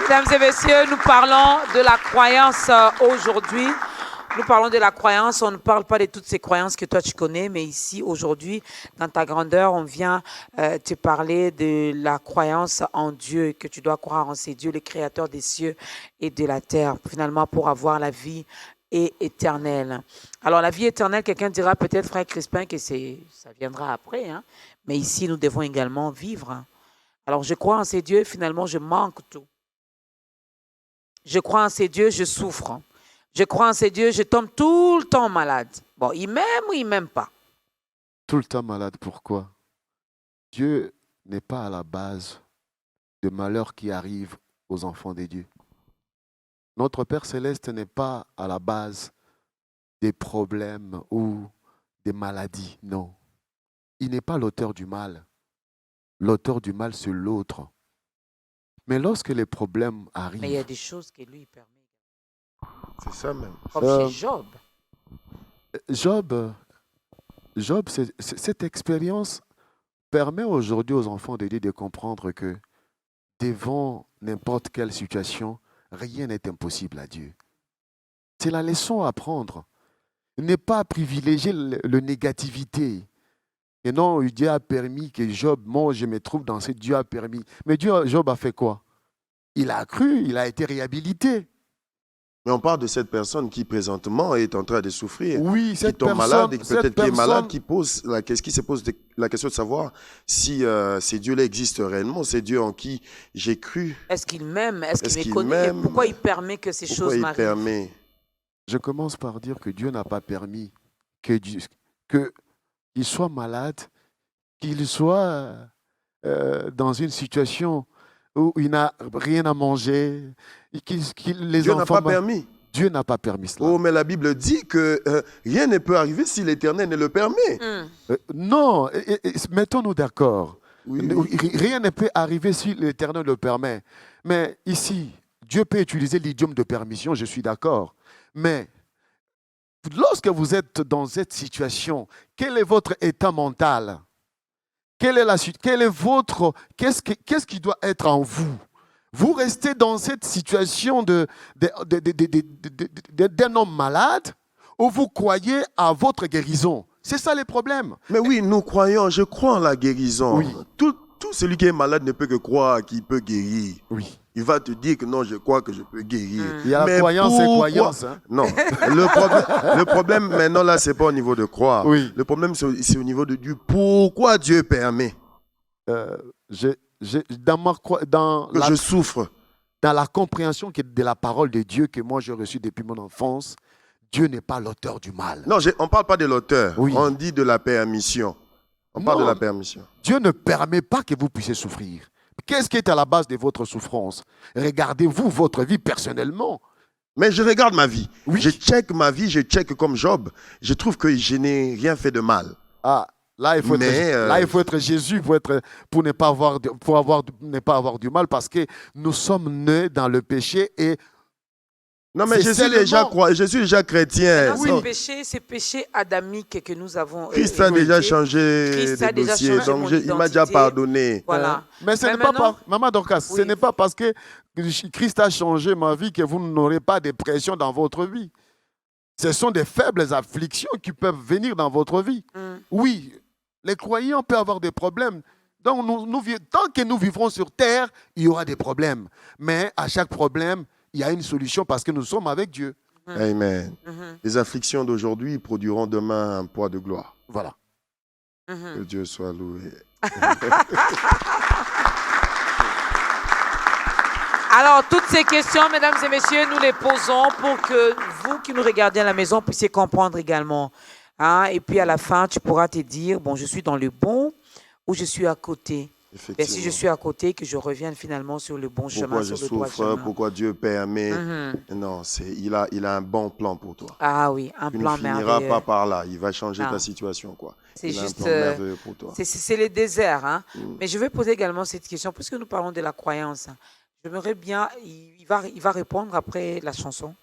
Mesdames et messieurs, nous parlons de la croyance aujourd'hui. Nous parlons de la croyance, on ne parle pas de toutes ces croyances que toi tu connais, mais ici, aujourd'hui, dans ta grandeur, on vient te parler de la croyance en Dieu, que tu dois croire en ces dieux, le créateur des cieux et de la terre, finalement, pour avoir la vie éternelle. Alors, la vie éternelle, quelqu'un dira peut-être, frère Crispin, que ça viendra après, hein? Mais ici, nous devons également vivre. Alors, je crois en ces dieux, finalement, je manque tout. Je crois en ces dieux, je souffre. Je crois en ces dieux, je tombe tout le temps malade. Bon, il m'aime ou il m'aime pas? Tout le temps malade, pourquoi? Dieu n'est pas à la base de malheurs qui arrivent aux enfants de Dieu. Notre Père Céleste n'est pas à la base des problèmes ou des maladies, non. Il n'est pas l'auteur du mal. L'auteur du mal, c'est l'autre. Mais lorsque les problèmes arrivent... Mais il y a des choses que lui permet. C'est ça même. Comme chez Job. Job, cette expérience permet aujourd'hui aux enfants de Dieu de comprendre que devant n'importe quelle situation, rien n'est impossible à Dieu. C'est la leçon à apprendre. Ne pas privilégier la négativité. Et non, Dieu a permis que Job, moi je me trouve dans ce Dieu a permis. Mais Job a fait quoi? Il a cru, il a été réhabilité. Mais on parle de cette personne qui présentement est en train de souffrir, Oui, qui tombe malade et peut-être qui est malade, qui se pose la question de savoir si ces dieux-là existent réellement, ces dieux en qui j'ai cru. Est-ce qu'il m'aime? Est-ce qu'il me connaît? Et pourquoi il permet que ces choses m'arrivent? Je commence par dire que Dieu n'a pas permis qu'il soit malade, qu'il soit dans une situation où il n'a rien à manger. Dieu n'a pas permis. Dieu n'a pas permis cela. Oh, mais la Bible dit que rien ne peut arriver si l'Éternel ne le permet. Non, mettons-nous d'accord. Oui. Rien ne peut arriver si l'Éternel le permet. Mais ici, Dieu peut utiliser l'idiome de permission, je suis d'accord. Mais lorsque vous êtes dans cette situation, quel est votre état mental? Qu'est-ce qui doit être en vous? Vous restez dans cette situation d'un homme malade ou vous croyez à votre guérison? C'est ça le problème. Mais oui, nous croyons, je crois en la guérison. Oui. Tout celui qui est malade ne peut que croire qu'il peut guérir. Oui. Il va te dire que non, je crois que je peux guérir. Il y a la croyance et croyance. Hein? Non. Le problème maintenant, là, ce n'est pas au niveau de croire. Oui. Le problème, c'est au niveau de Dieu. Pourquoi Dieu permet je souffre? Dans la compréhension de la parole de Dieu que moi j'ai reçue depuis mon enfance, Dieu n'est pas l'auteur du mal. Non, on ne parle pas de l'auteur. Oui. On dit de la permission. On parle de la permission. Dieu ne permet pas que vous puissiez souffrir. Qu'est-ce qui est à la base de votre souffrance? Regardez-vous votre vie personnellement. Mais je regarde ma vie. Oui. Je check ma vie, je check comme Job. Je trouve que je n'ai rien fait de mal. Ah, là, il faut être Jésus pour ne pas avoir du mal, parce que nous sommes nés dans le péché et non, mais je suis déjà chrétien. Oui. C'est péché adamique que nous avons. Christ a déjà changé de dossier, donc il m'a déjà pardonné. Voilà. Mais ce n'est pas Maman Dorcas, ce n'est pas parce que Christ a changé ma vie que vous n'aurez pas de pression dans votre vie. Ce sont des faibles afflictions qui peuvent venir dans votre vie. Oui, les croyants peuvent avoir des problèmes. Donc, tant que nous vivrons sur terre, il y aura des problèmes. Mais à chaque problème, il y a une solution parce que nous sommes avec Dieu. Amen. Les afflictions d'aujourd'hui produiront demain un poids de gloire. Voilà. Que Dieu soit loué. Alors, toutes ces questions, mesdames et messieurs, nous les posons pour que vous qui nous regardez à la maison puissiez comprendre également. Hein? Et puis à la fin, tu pourras te dire, bon, je suis dans le bon ou je suis à côté. Mais si je suis à côté, que je revienne finalement sur le bon chemin, Pourquoi je sur le droit souffre, chemin. pourquoi Dieu permet. Mhm. Non, il a un bon plan pour toi. Ah oui, un Tu plan ne finiras merveilleux. pas par là. Il va changer Non. ta situation, quoi. C'est Il a un juste, plan merveilleux pour toi. c'est les déserts. Hein. Mm. Mais je vais poser également cette question, puisque nous parlons de la croyance. J'aimerais bien, il va répondre après la chanson.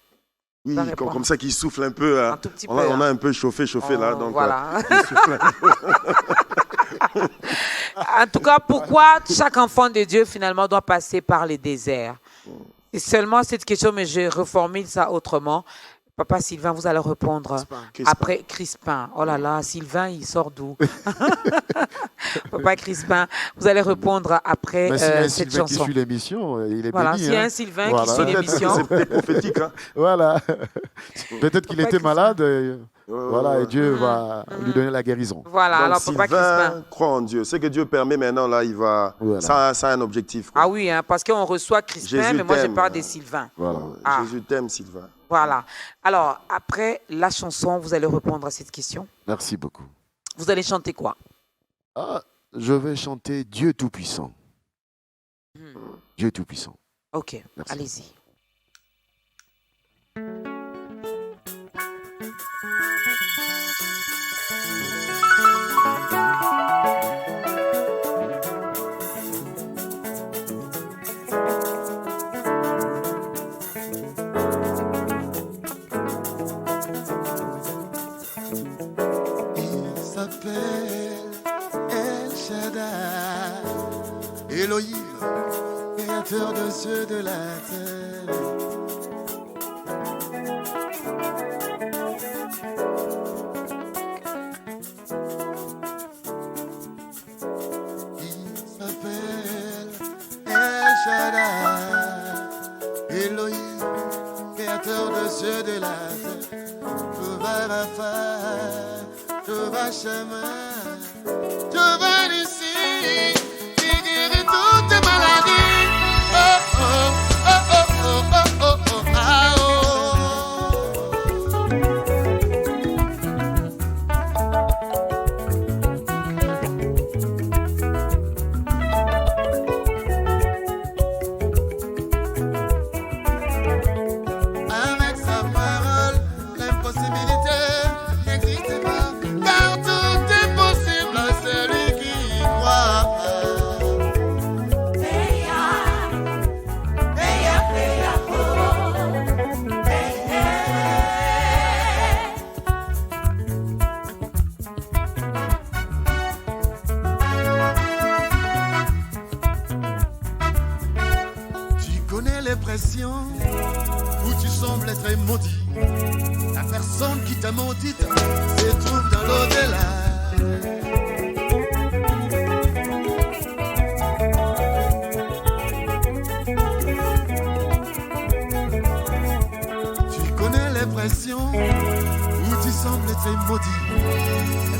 Oui, va répondre. comme ça qu'il souffle un peu. Un tout petit peu. On a hein. un peu chauffé là. Oh, Donc, voilà. il souffle un peu. En tout cas, pourquoi chaque enfant de Dieu finalement doit passer par les déserts? C'est seulement cette question, mais je reformule ça autrement. Papa Sylvain, vous allez répondre Crispin. après Crispin. Oh là là, Sylvain, il sort d'où? Papa Crispin, vous allez répondre après Mais s'il y a un cette Sylvain qui chanson. suit l'émission, il est Voilà, béni. s'il y a hein. un Sylvain Voilà. qui suit Peut-être que l'émission. c'est peut-être prophétique. Hein. Voilà. Peut-être qu'il Papa était Crispin. malade. Voilà, et ouais. Dieu va lui donner la guérison. Voilà, Donc, alors Papa Sylvain Crispin. croit en Dieu. C'est que Dieu permet maintenant, là, il va. Voilà. Ça a un objectif. quoi. Ah oui, hein, parce qu'on reçoit Crispin, Jésus mais moi je t'aime, parle hein. des Sylvains. Voilà. Ah. Jésus t'aime, Sylvain. Voilà. Alors, après la chanson, vous allez répondre à cette question. Merci beaucoup. Vous allez chanter quoi? Ah, je vais chanter Dieu Tout-Puissant. Dieu Tout-Puissant. Ok, Merci. allez-y. Il s'appelle El Shaddai, Elohim, créateur de ceux de la terre. Il s'appelle El Shaddai, Elohim, créateur de ceux de la terre. Tova Rapha, Tova Shama, Tova Nissi, qui guérit toutes tes maladies. Oh oh, oh oh, oh oh, oh oh, ah oh. Avec sa parole, l'impossibilité n'existe pas, car tout est possible à celui qui y croit. Tu connais les pressions où tu sembles être maudit. La personne qui t'a maudite se trouve dans l'au-delà. Tu connais les pressions où tu sembles être maudit.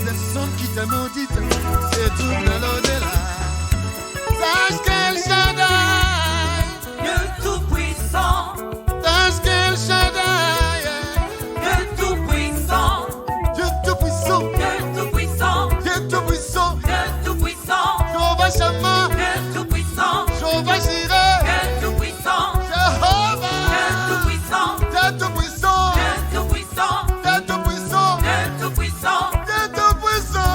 La personne qui t'a maudite se trouve dans l'au-delà. Sache qu'El Shaddai, Dieu tout-puissant, sache qu'El Shaddai, Dieu tout-puissant, Dieu tout-puissant, Dieu tout-puissant, Dieu tout-puissant, Dieu tout-puissant, Jehovah Shammah, Dieu tout-puissant, Jehovah Jireh, Dieu tout-puissant, Jehovah, Dieu tout-puissant, Dieu tout-puissant, Dieu tout-puissant, Dieu tout-puissant, Dieu tout-puissant, Dieu tout-puissant.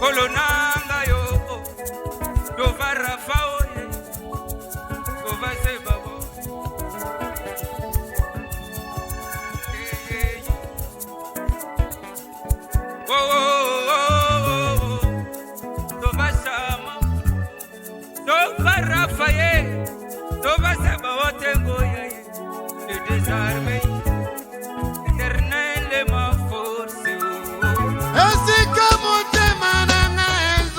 Kolonanga yo, Dova Rafa oye, Dova Sebabo. Oh, oh, oh, oh, Dova Sama, Dova Rafaye, Dova Sebabo Tengoye, le désarmé, éternel est ma force. Ainsi que mon témanana est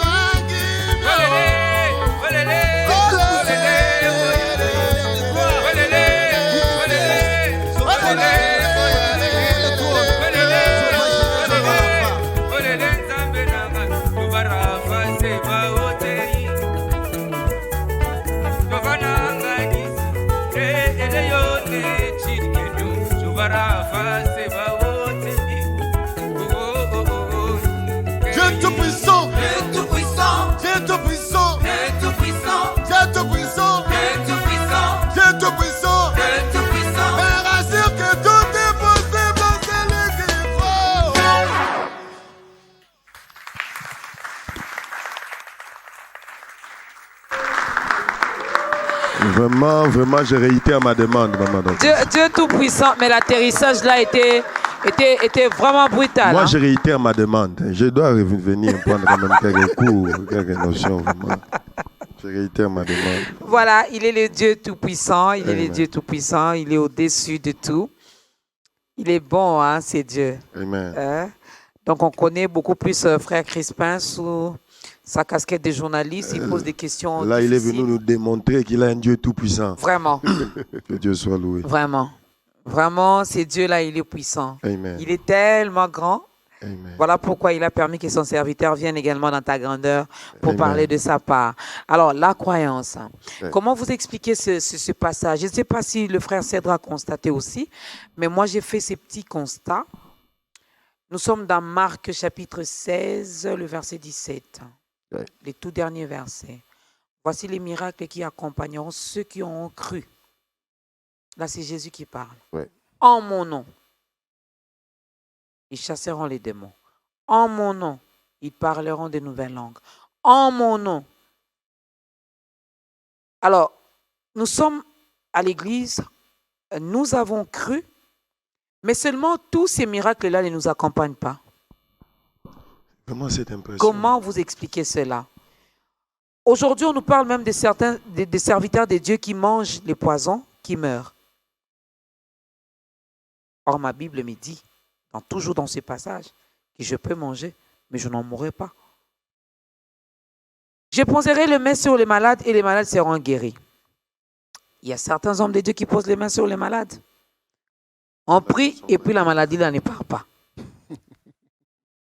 Dieu tout-puissant, Dieu tout-puissant, Dieu tout-puissant, Dieu tout-puissant, Dieu tout-puissant, Dieu tout-puissant, Dieu tout-puissant. Dieu tout-puissant. Mais rassure que tout est possible en celui qui faut. Vraiment, j'ai réitéré ma demande, maman. Donc. Dieu tout-puissant, mais l'atterrissage là était vraiment brutal. Moi, hein. j'ai réitéré ma demande. Je dois revenir prendre quand même quelques cours, quelques notions, vraiment. Je réitère ma demande. Voilà, il est le Dieu tout-puissant, il est le Amen. Dieu tout-puissant, il est au-dessus de tout. Il est bon, hein, c'est Dieu. Amen. Hein? Donc on connaît beaucoup plus Frère Crispin sous sa casquette de journaliste, il pose des questions Là, il est venu difficiles. nous démontrer qu'il a un Dieu tout-puissant. Vraiment, Que Dieu soit loué. vraiment. Vraiment, c'est Dieu là, il est puissant. Amen. Il est tellement grand. Amen. Voilà pourquoi il a permis que son serviteur vienne également dans ta grandeur pour Amen. parler de sa part. Alors, la croyance. Ouais. Comment vous expliquez ce passage? Je ne sais pas si le frère Cédra a constaté aussi, mais moi j'ai fait ces petits constats. Nous sommes dans Marc chapitre 16, le verset 17. Ouais. Les tout derniers versets. Voici les miracles qui accompagneront ceux qui ont cru. Là, c'est Jésus qui parle. Ouais. En mon nom, ils chasseront les démons. En mon nom, ils parleront de nouvelles langues. En mon nom. Alors, nous sommes à l'église, nous avons cru, mais seulement tous ces miracles-là ne nous accompagnent pas. Vraiment, cette impression. Comment vous expliquez cela? Aujourd'hui, on nous parle même de certains des serviteurs de Dieu qui mangent les poisons, qui meurent. Or, ma Bible me dit, toujours dans ce passage, que je peux manger, mais je n'en mourrai pas. Je poserai les mains sur les malades et les malades seront guéris. Il y a certains hommes de Dieu qui posent les mains sur les malades. On prie et puis la maladie là ne part pas.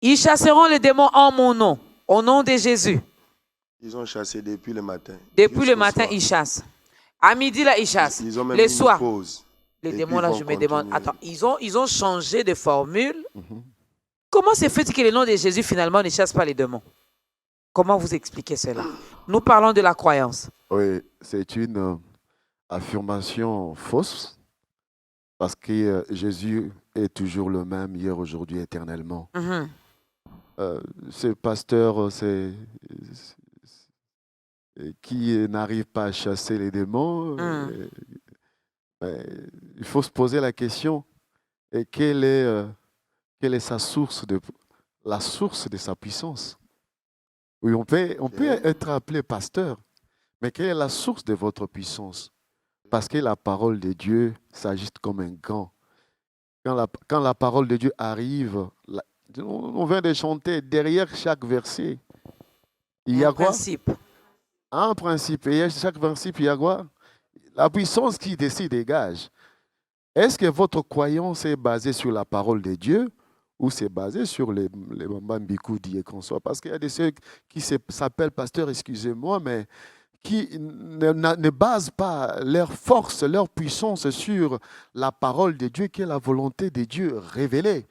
Ils chasseront les démons en mon nom, au nom de Jésus. Ils ont chassé depuis le matin. Depuis le jusqu'au matin, soir. ils chassent. À midi, là, ils chassent. Ils ont même Les mis une soirs. pause. Les Et démons, puis, là, ils je vont me demande. continuer. Attends, ils ont changé de formule. Comment c'est fait que le nom de Jésus, finalement, ne chasse pas les démons? Comment vous expliquez cela? Nous parlons de la croyance. Oui, c'est une affirmation fausse parce que Jésus est toujours le même hier, aujourd'hui, éternellement. Mhm. Ce pasteur qui n'arrive pas à chasser les démons, il faut se poser la question, et quelle est sa source la source de sa puissance? Oui, on peut être appelé pasteur, mais quelle est la source de votre puissance? Parce que la parole de Dieu s'agite comme un gant. Quand la parole de Dieu arrive, on vient de chanter derrière chaque verset. Il y a quoi? Principe. Un principe. Et chaque principe, il y a quoi? La puissance qui se dégage. Est-ce que votre croyance est basée sur la parole de Dieu ou c'est basé sur les Mbambikoudi et qu'on soit? Parce qu'il y a des ceux qui s'appellent pasteurs, excusez-moi, mais qui ne basent pas leur force, leur puissance sur la parole de Dieu, qui est la volonté de Dieu révélée.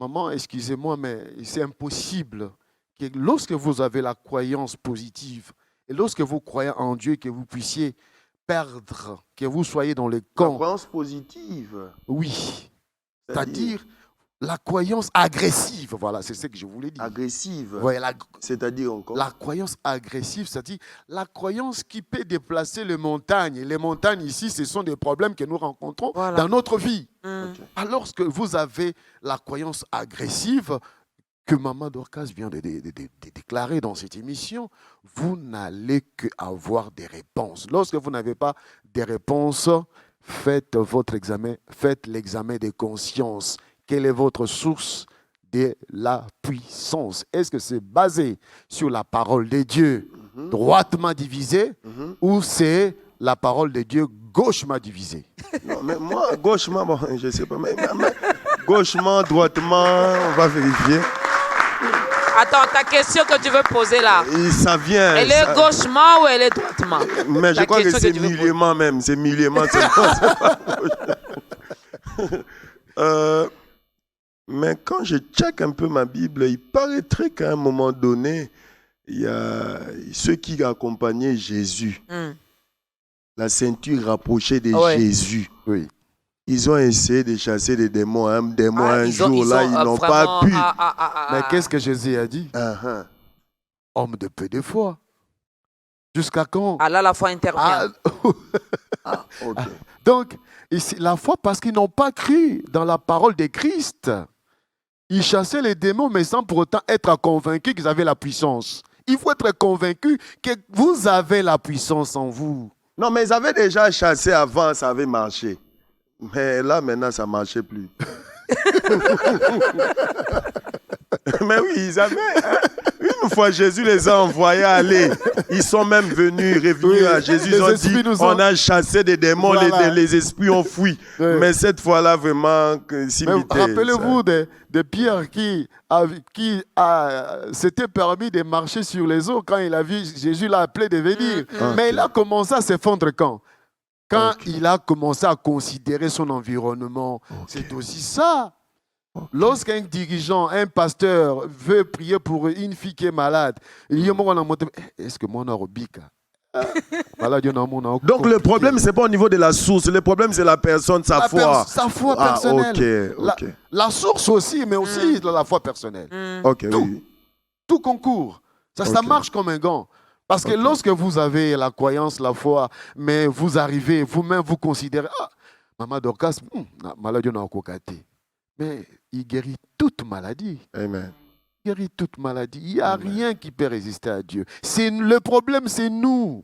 Maman, excusez-moi, mais c'est impossible que lorsque vous avez la croyance positive et lorsque vous croyez en Dieu, que vous puissiez perdre, que vous soyez dans le La camp. croyance positive. Oui. C'est-à-dire, La croyance agressive, voilà, c'est ce que je voulais dire. Agressive. Ouais, C'est-à-dire encore. la croyance agressive, c'est-à-dire la croyance qui peut déplacer les montagnes. Les montagnes ici, ce sont des problèmes que nous rencontrons Voilà. dans notre vie. Mm. Alors que vous avez la croyance agressive que Maman Dorcas vient de déclarer dans cette émission, vous n'allez qu'avoir des réponses. Lorsque vous n'avez pas des réponses, faites votre examen, faites l'examen de conscience. Quelle est votre source de la puissance? Est-ce que c'est basé sur la parole de Dieu droitement divisée ou c'est la parole de Dieu gauchement divisée? Non, mais moi, gauchement, bon, je ne sais pas. Mais gauchement, droitement, on va vérifier. Attends, ta question que tu veux poser là, Et ça vient. elle est gauchement ou elle est droitement? Mais je La crois que question c'est tu veux poser. milieument même. C'est milieument. C'est pas gauche. Mais quand je check un peu ma Bible, il paraîtrait qu'à un moment donné, il y a ceux qui accompagnaient Jésus, Mm. la ceinture rapprochée de Ouais. Jésus. Oui. Ils ont essayé de chasser des démons. Un démon, Ah, un ils ont- jour, ils là, ont, ils n'ont vraiment- pas pu. Mais qu'est-ce que Jésus a dit? Uh-huh. Homme de peu de foi. Jusqu'à quand? Ah là, la foi intervient. Ok. Donc, ici, la foi, parce qu'ils n'ont pas cru dans la parole de Christ. Ils chassaient les démons, mais sans pour autant être convaincus qu'ils avaient la puissance. Il faut être convaincu que vous avez la puissance en vous. Non, mais ils avaient déjà chassé avant, ça avait marché. Mais là, maintenant, ça ne marchait plus. Mais oui, ils avaient. Hein. Une fois, Jésus les a envoyés aller. Ils sont même revenus Oui, à Jésus. les Ils ont esprits dit nous ont- on a chassé des démons, Voilà. les esprits ont fui. Oui. Mais cette fois-là, vraiment, Mais s'imiter. rappelez-vous de Pierre qui s'était permis de marcher sur les eaux quand il a vu Jésus l'a appelé de venir. Mais il a commencé à s'effondrer quand? Quand Ok. il a commencé à considérer son environnement. C'est aussi ça. Lorsqu'un dirigeant, un pasteur veut prier pour une fille qui est malade, il dit est-ce que moi on a Robika? Donc le problème, ce n'est pas au niveau de la source. Le problème, c'est la personne, sa foi. Sa foi Ah, personnelle. ok. La source aussi, mais aussi la foi personnelle. Ok, Tout. oui. Tout concourt. Ça Ok. marche comme un gant. Parce que lorsque vous avez la croyance, la foi, mais vous arrivez, vous-même, vous considérez, ah, Maman Dorcas, maladie on a kokate. Mais il guérit toute maladie. Amen. Il guérit toute maladie. Il n'y a rien qui peut résister à Dieu. Le problème, c'est nous.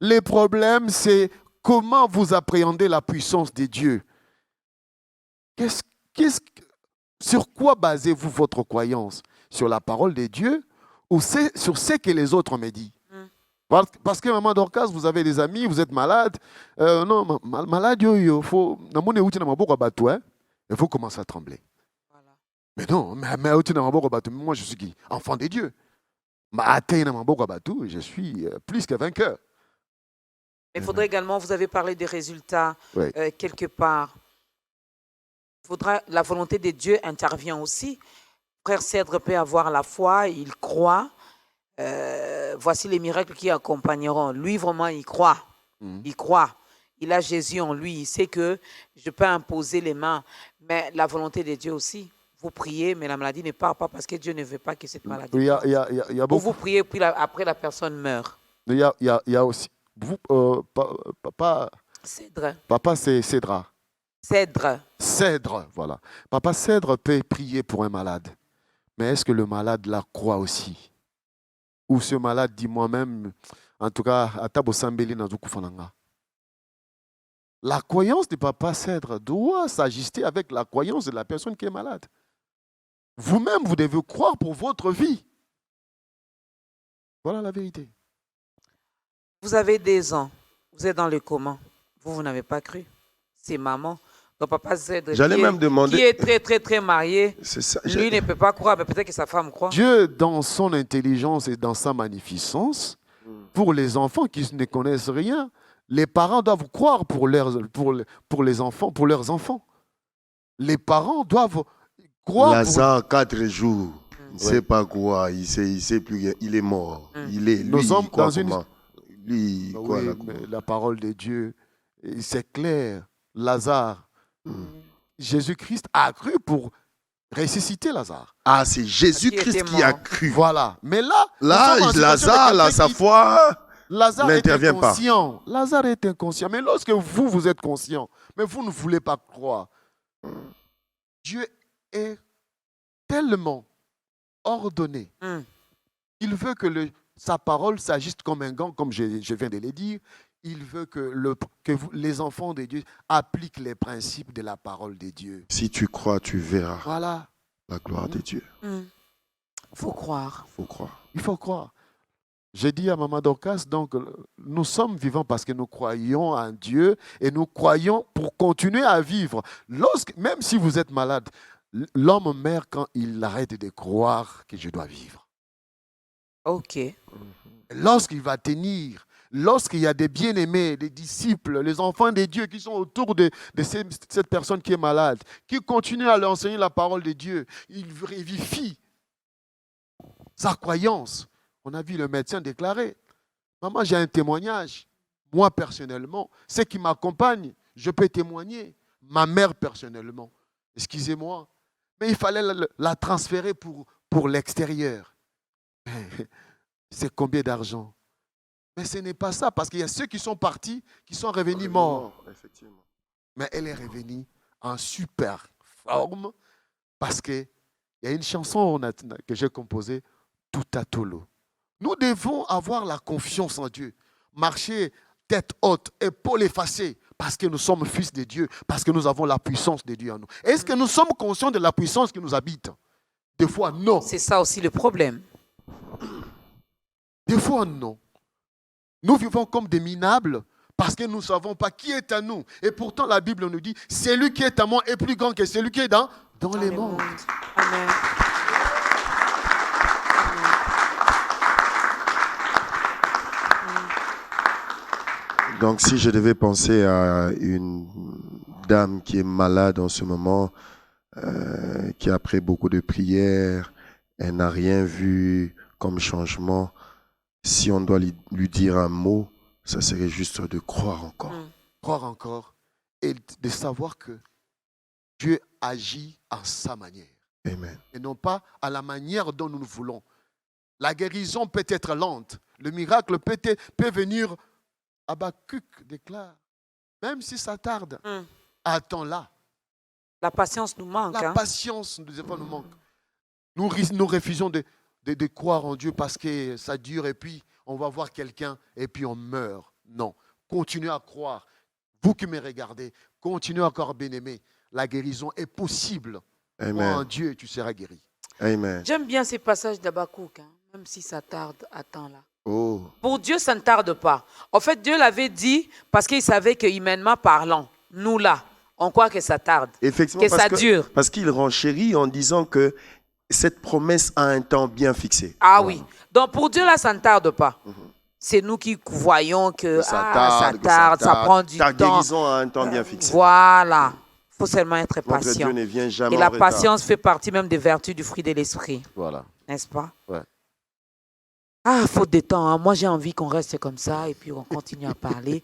Le problème, c'est comment vous appréhendez la puissance de Dieu. Sur quoi basez-vous votre croyance? Sur la parole de Dieu ou sur ce que les autres me disent? Parce que Maman Dorcas, vous avez des amis, vous êtes malade. Non, malade, il faut commencer à trembler. Voilà. Mais non, moi je suis qui? Enfant de Dieu. Je suis plus que vainqueur. Il faudrait également, vous avez parlé des résultats Oui. quelque part. La volonté de Dieu intervient aussi. Frère Cèdre peut avoir la foi, il croit. Voici les miracles qui accompagneront. Lui, vraiment, il croit. Il croit. Il a Jésus en lui. Il sait que je peux imposer les mains. Mais la volonté de Dieu aussi. Vous priez, mais la maladie ne part pas parce que Dieu ne veut pas que cette maladie Il y a, parte. il y a- il y a- il y a Vous beaucoup. vous priez, puis après la personne meurt. Il y a aussi. Papa, c'est Cédra. Cèdre. Cèdre, voilà. Papa Cèdre peut prier pour un malade. Mais est-ce que le malade la croit aussi? Ou ce malade dit moi-même, en tout cas, la croyance de Papa Cèdre doit s'ajuster avec la croyance de la personne qui est malade. Vous-même, vous devez croire pour votre vie. Voilà la vérité. Vous avez des ans. Vous êtes dans le coma. Vous n'avez pas cru. C'est maman. Donc papa Cèdre, J'allais même demander. qui est très, très, très marié, C'est ça. lui ne peut pas croire, mais peut-être que sa femme croit. Dieu, dans son intelligence et dans sa magnificence, pour les enfants qui ne connaissent rien, les parents doivent croire pour les enfants, pour leurs enfants. Les parents doivent croire Lazare, 4 jours. Il ne sait pas quoi. Il sait plus. Il est mort. Nous sommes il croit dans une- comment? Lui, il croit Oui, là, mais comment? la parole de Dieu, c'est clair. Lazare, Jésus-Christ a cru pour ressusciter Lazare. Ah, c'est Jésus-Christ était qui a mort. cru. Voilà. Mais là, Là, nous sommes en situation de Lazare, là, quelqu'un sa qui- foi Lazare est n'intervient pas. inconscient. Lazare est inconscient. Mais lorsque vous êtes conscient, mais vous ne voulez pas croire, Dieu est tellement ordonné. Mm. Il veut que sa parole s'ajuste comme un gant, comme je viens de le dire. Il veut que, les enfants de Dieu appliquent les principes de la parole de Dieu. Si tu crois, tu verras Voilà, la gloire de Dieu. Faut croire. Il faut croire. il faut croire. J'ai dit à Maman Dorcas, donc nous sommes vivants parce que nous croyons en Dieu et nous croyons pour continuer à vivre. Même si vous êtes malade, l'homme meurt quand il arrête de croire que je dois vivre. Ok. Lorsqu'il va tenir, lorsqu'il y a des bien-aimés, des disciples, les enfants de Dieu qui sont autour de cette personne qui est malade, qui continuent à leur enseigner la parole de Dieu, il vivifie sa croyance. On a vu le médecin déclarer, maman, j'ai un témoignage. Moi, personnellement, ceux qui m'accompagnent, je peux témoigner. Ma mère, personnellement, excusez-moi, mais il fallait la transférer pour l'extérieur. C'est combien d'argent? Mais ce n'est pas ça, parce qu'il y a ceux qui sont partis, qui sont revenus morts. Effectivement. Mais elle est revenue en super forme, parce qu'il y a une chanson que j'ai composée, Tout à Tolo. Nous devons avoir la confiance en Dieu, marcher tête haute, épaules effacées, parce que nous sommes fils de Dieu, parce que nous avons la puissance de Dieu en nous. Est-ce que nous sommes conscients de la puissance qui nous habite? Des fois, non. C'est ça aussi le problème. Des fois, non. Nous vivons comme des minables parce que nous ne savons pas qui est à nous. Et pourtant, la Bible nous dit, celui qui est à moi est plus grand que celui qui est dans les mondes. Amen. Donc, si je devais penser à une dame qui est malade en ce moment, qui après beaucoup de prières, elle n'a rien vu comme changement, si on doit lui dire un mot, ça serait juste de croire encore. Croire encore et de savoir que Dieu agit à sa manière Amen. et non pas à la manière dont nous le voulons. La guérison peut être lente, le miracle peut venir. Habakkuk déclare, même si ça tarde, attends-la. La patience nous manque. La patience nous manque. Nous refusons de croire en Dieu parce que ça dure et puis on va voir quelqu'un et puis on meurt. Non, continuez à croire. Vous qui me regardez, continuez encore bien-aimé. La guérison est possible. Amen. Crois en Dieu et tu seras guéri. Amen. J'aime bien ces passages d'Habakkuk, même si ça tarde, attends-là. Oh, Pour Dieu, ça ne tarde pas. En fait, Dieu l'avait dit parce qu'il savait que humainement parlant, nous là, on croit que ça tarde, effectivement, que ça dure. parce qu'il renchérit en disant que cette promesse a un temps bien fixé. Ah oui. Donc pour Dieu, là, ça ne tarde pas. C'est nous qui voyons que ça tarde, ça prend du Ta temps. guérison a un temps bien fixé. Voilà. Il faut seulement être Notre patient. Dieu ne vient jamais Et en la retard. patience fait partie même des vertus du fruit de l'esprit. Voilà. N'est-ce pas? Ouais. Ah, faute de temps. Hein. Moi, j'ai envie qu'on reste comme ça et puis on continue à parler.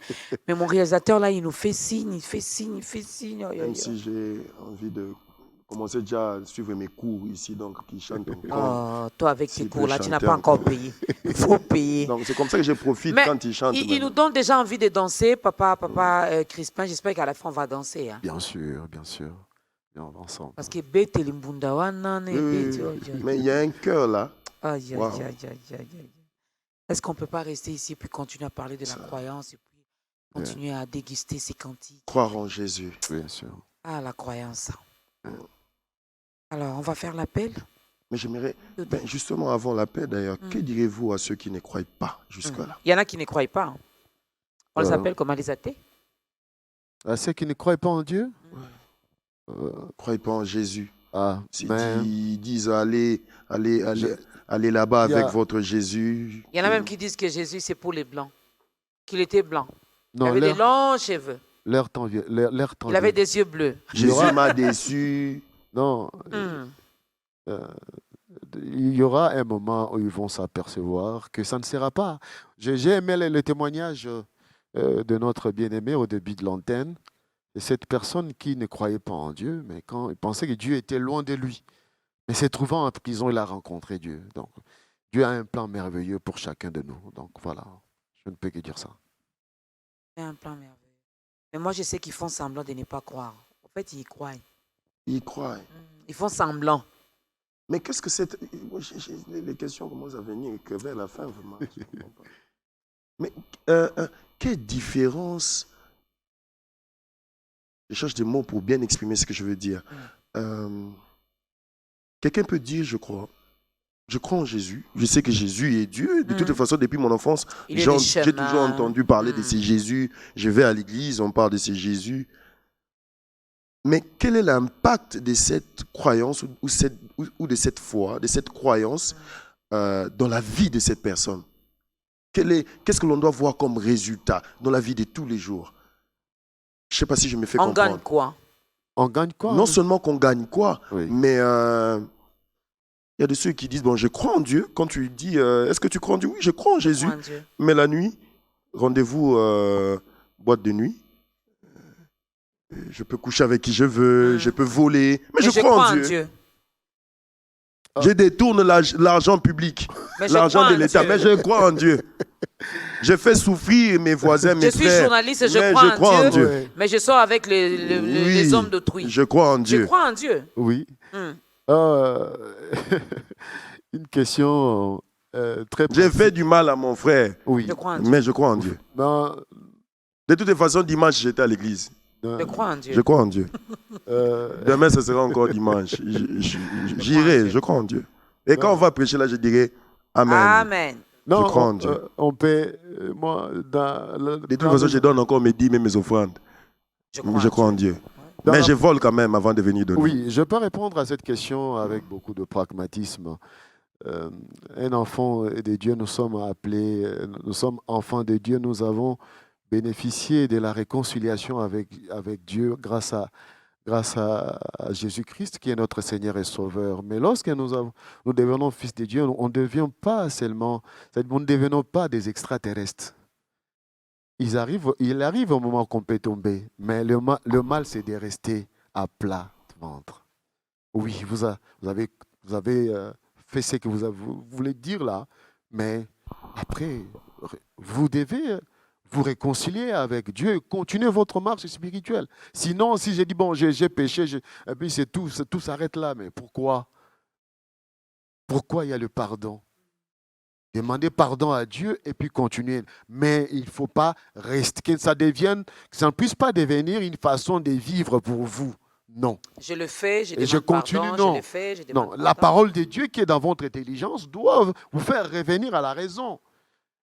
Mais mon réalisateur, là, il nous fait signe, il fait signe, il fait signe. Oh, Même si j'ai envie de commencer déjà à suivre mes cours ici, donc qui chantent encore. Oh, toi, avec tes S'il cours, peut là, tu n'as chanter pas encore encore. payé. Il faut payer. Donc c'est comme ça que je profite Mais quand ils chantent. il nous donne déjà envie de danser, papa Crispin. J'espère qu'à la fin, on va dancer. Hein. Bien sûr, bien sûr. Bien ensemble. Parce que bête et l'imbunda, Mais il y a un cœur là. Aïe, aïe, Wow. aïe, aïe, aïe, aïe. Est-ce qu'on ne peut pas rester ici et puis continuer à parler de la croyance et puis continuer à déguster ces cantiques? Croire en Jésus. Bien sûr. Ah, la croyance. Alors, on va faire l'appel. Mais j'aimerais, justement avant l'appel d'ailleurs, que direz-vous à ceux qui ne croient pas jusque-là? Il y en a qui ne croient pas. Hein. On les appelle comment, les athées? À ceux qui ne croient pas en Dieu, Croyez pas en Jésus. mais Ils disent allez là-bas Il y a- avec votre Jésus. Il y en a même qui disent que Jésus, c'est pour les blancs. Qu'il était blanc. Il non, avait des longs cheveux. leur temps vient. Il avait des yeux bleus. Jésus m'a déçu. Non, il y aura un moment où ils vont s'apercevoir que ça ne sera pas. J'ai aimé le témoignage de notre bien-aimé au début de l'antenne. Et cette personne qui ne croyait pas en Dieu, mais quand il pensait que Dieu était loin de lui, mais se trouvant en prison, il a rencontré Dieu. Donc, Dieu a un plan merveilleux pour chacun de nous. Donc voilà, je ne peux que dire ça. C'est un plan merveilleux. Mais moi, je sais qu'ils font semblant de ne pas croire. En fait, ils y croient. Il croit. Ils font semblant. Mais qu'est-ce que c'est? Les questions commencent à venir que vers la fin, vraiment. Je comprends pas. Mais quelle différence? Je cherche des mots pour bien exprimer ce que je veux dire. Quelqu'un peut dire, je crois en Jésus. Je sais que Jésus est Dieu. De toute façon, depuis mon enfance, Il est le j'ai toujours chemin. entendu parler de ces Jésus. Je vais à l'église, on parle de ces Jésus. Mais quel est l'impact de cette croyance ou de cette foi, de cette croyance dans la vie de cette personne? Qu'est-ce que l'on doit voir comme résultat dans la vie de tous les jours? Je ne sais pas si je me fais On comprendre. gagne quoi? On gagne quoi? Non seulement qu'on gagne quoi, Oui. mais il y a de ceux qui disent, bon, je crois en Dieu. Quand tu dis, est-ce que tu crois en Dieu? Oui, je crois en Jésus. Mon Dieu. Mais la nuit, rendez-vous boîte de nuit. Je peux coucher avec qui je veux, je peux voler, mais je crois en Dieu. Je détourne l'argent public, Mais je l'argent crois de en l'État, Dieu. mais je crois en Dieu. Je fais souffrir mes voisins, mes Je suis frères. journaliste, mais je crois en Dieu. Oui. Mais je sors avec Oui, les hommes d'autrui. Je crois en Je Dieu. crois en Dieu. Oui. Hmm. Une question très J'ai précise. fait du mal à mon frère, Oui. Je crois en Dieu. mais je crois en Dieu. Non, De toute façon, dimanche, j'étais à l'église. non, Je crois en Dieu. Je crois en Dieu. euh, Demain, ce sera encore dimanche. J'irai, je crois en Dieu. Et quand on va prêcher là, je dirai Amen. Amen. non, crois en Dieu. on peut, moi, dans De toute façon, je donne encore mes dîmes et mes offrandes. Je crois en Dieu. Dans Mais la- je vole quand même avant de venir donner. Oui, je peux répondre à cette question avec beaucoup de pragmatisme. Un enfant de Dieu, nous sommes appelés, nous sommes enfants de Dieu, nous avons bénéficié de la réconciliation avec Dieu grâce à Jésus-Christ qui est notre Seigneur et Sauveur. Mais lorsque nous devenons fils de Dieu, on ne devient pas seulement, nous ne devenons pas des extraterrestres. Il arrive au moment qu'on peut tomber, mais le mal, c'est de rester à plat ventre. Oui, vous avez fait ce que vous voulez dire là, mais après, vous devez vous réconcilier avec Dieu, continuez votre marche spirituelle. Sinon, si j'ai dit, bon, j'ai péché, et puis c'est tout s'arrête là, mais pourquoi? Pourquoi il y a le pardon? Demandez pardon à Dieu et puis continuez. Mais il ne faut pas rester, que ça ne puisse pas devenir une façon de vivre pour vous. Non. Je le fais, je Et demande je continue, pardon, non. je le fais, je demande Non, la pardon. parole de Dieu qui est dans votre intelligence doit vous faire revenir à la raison.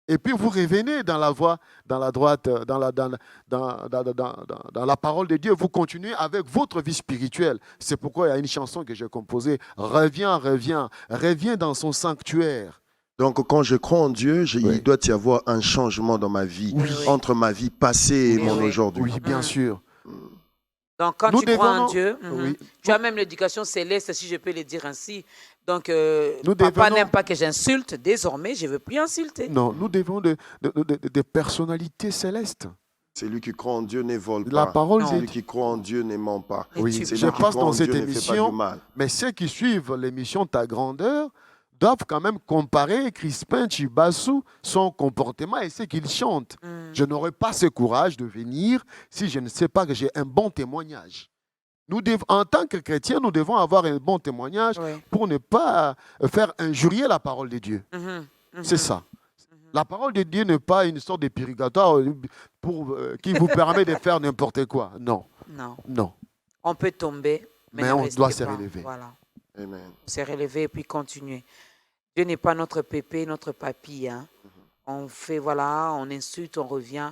Et puis vous revenez dans la voie, dans la droite, dans la parole de Dieu. Vous continuez avec votre vie spirituelle. C'est pourquoi il y a une chanson que j'ai composée. Reviens, reviens, reviens dans son sanctuaire. Donc, quand je crois en Dieu, Oui. il doit y avoir un changement dans ma vie, Oui. entre ma vie passée et Oui, mon oui. aujourd'hui. Oui, bien sûr. Donc, quand Nous tu crois en devenons- Dieu, Oui. tu as même l'éducation céleste, si je peux le dire ainsi. Donc, Nous papa devenons- n'aime pas que j'insulte. Désormais, je ne veux plus insulter. Non, nous devons de personnalités célestes. Celui qui croit en Dieu ne vole La pas. parole Celui dit- qui croit en Dieu ne ment pas. Et Oui, tu Celui je qui passe croit en dans cette Dieu ne fait pas émission, du mal. mais ceux qui suivent l'émission Ta Grandeur doivent quand même comparer Crispin Chibassou, son comportement et ce qu'il chante. Je n'aurais pas ce courage de venir si je ne sais pas que j'ai un bon témoignage. En tant que chrétiens, nous devons avoir un bon témoignage Oui. pour ne pas faire injurier la parole de Dieu. C'est ça. La parole de Dieu n'est pas une sorte de purgatoire qui vous permet de faire n'importe quoi. Non, Non. non. On peut tomber, mais, Mais ne on restez doit se pas. relever. Voilà. Amen. Se relever et puis continuer. Dieu n'est pas notre pépé, notre papy. Hein. On fait, voilà, on insulte, on revient.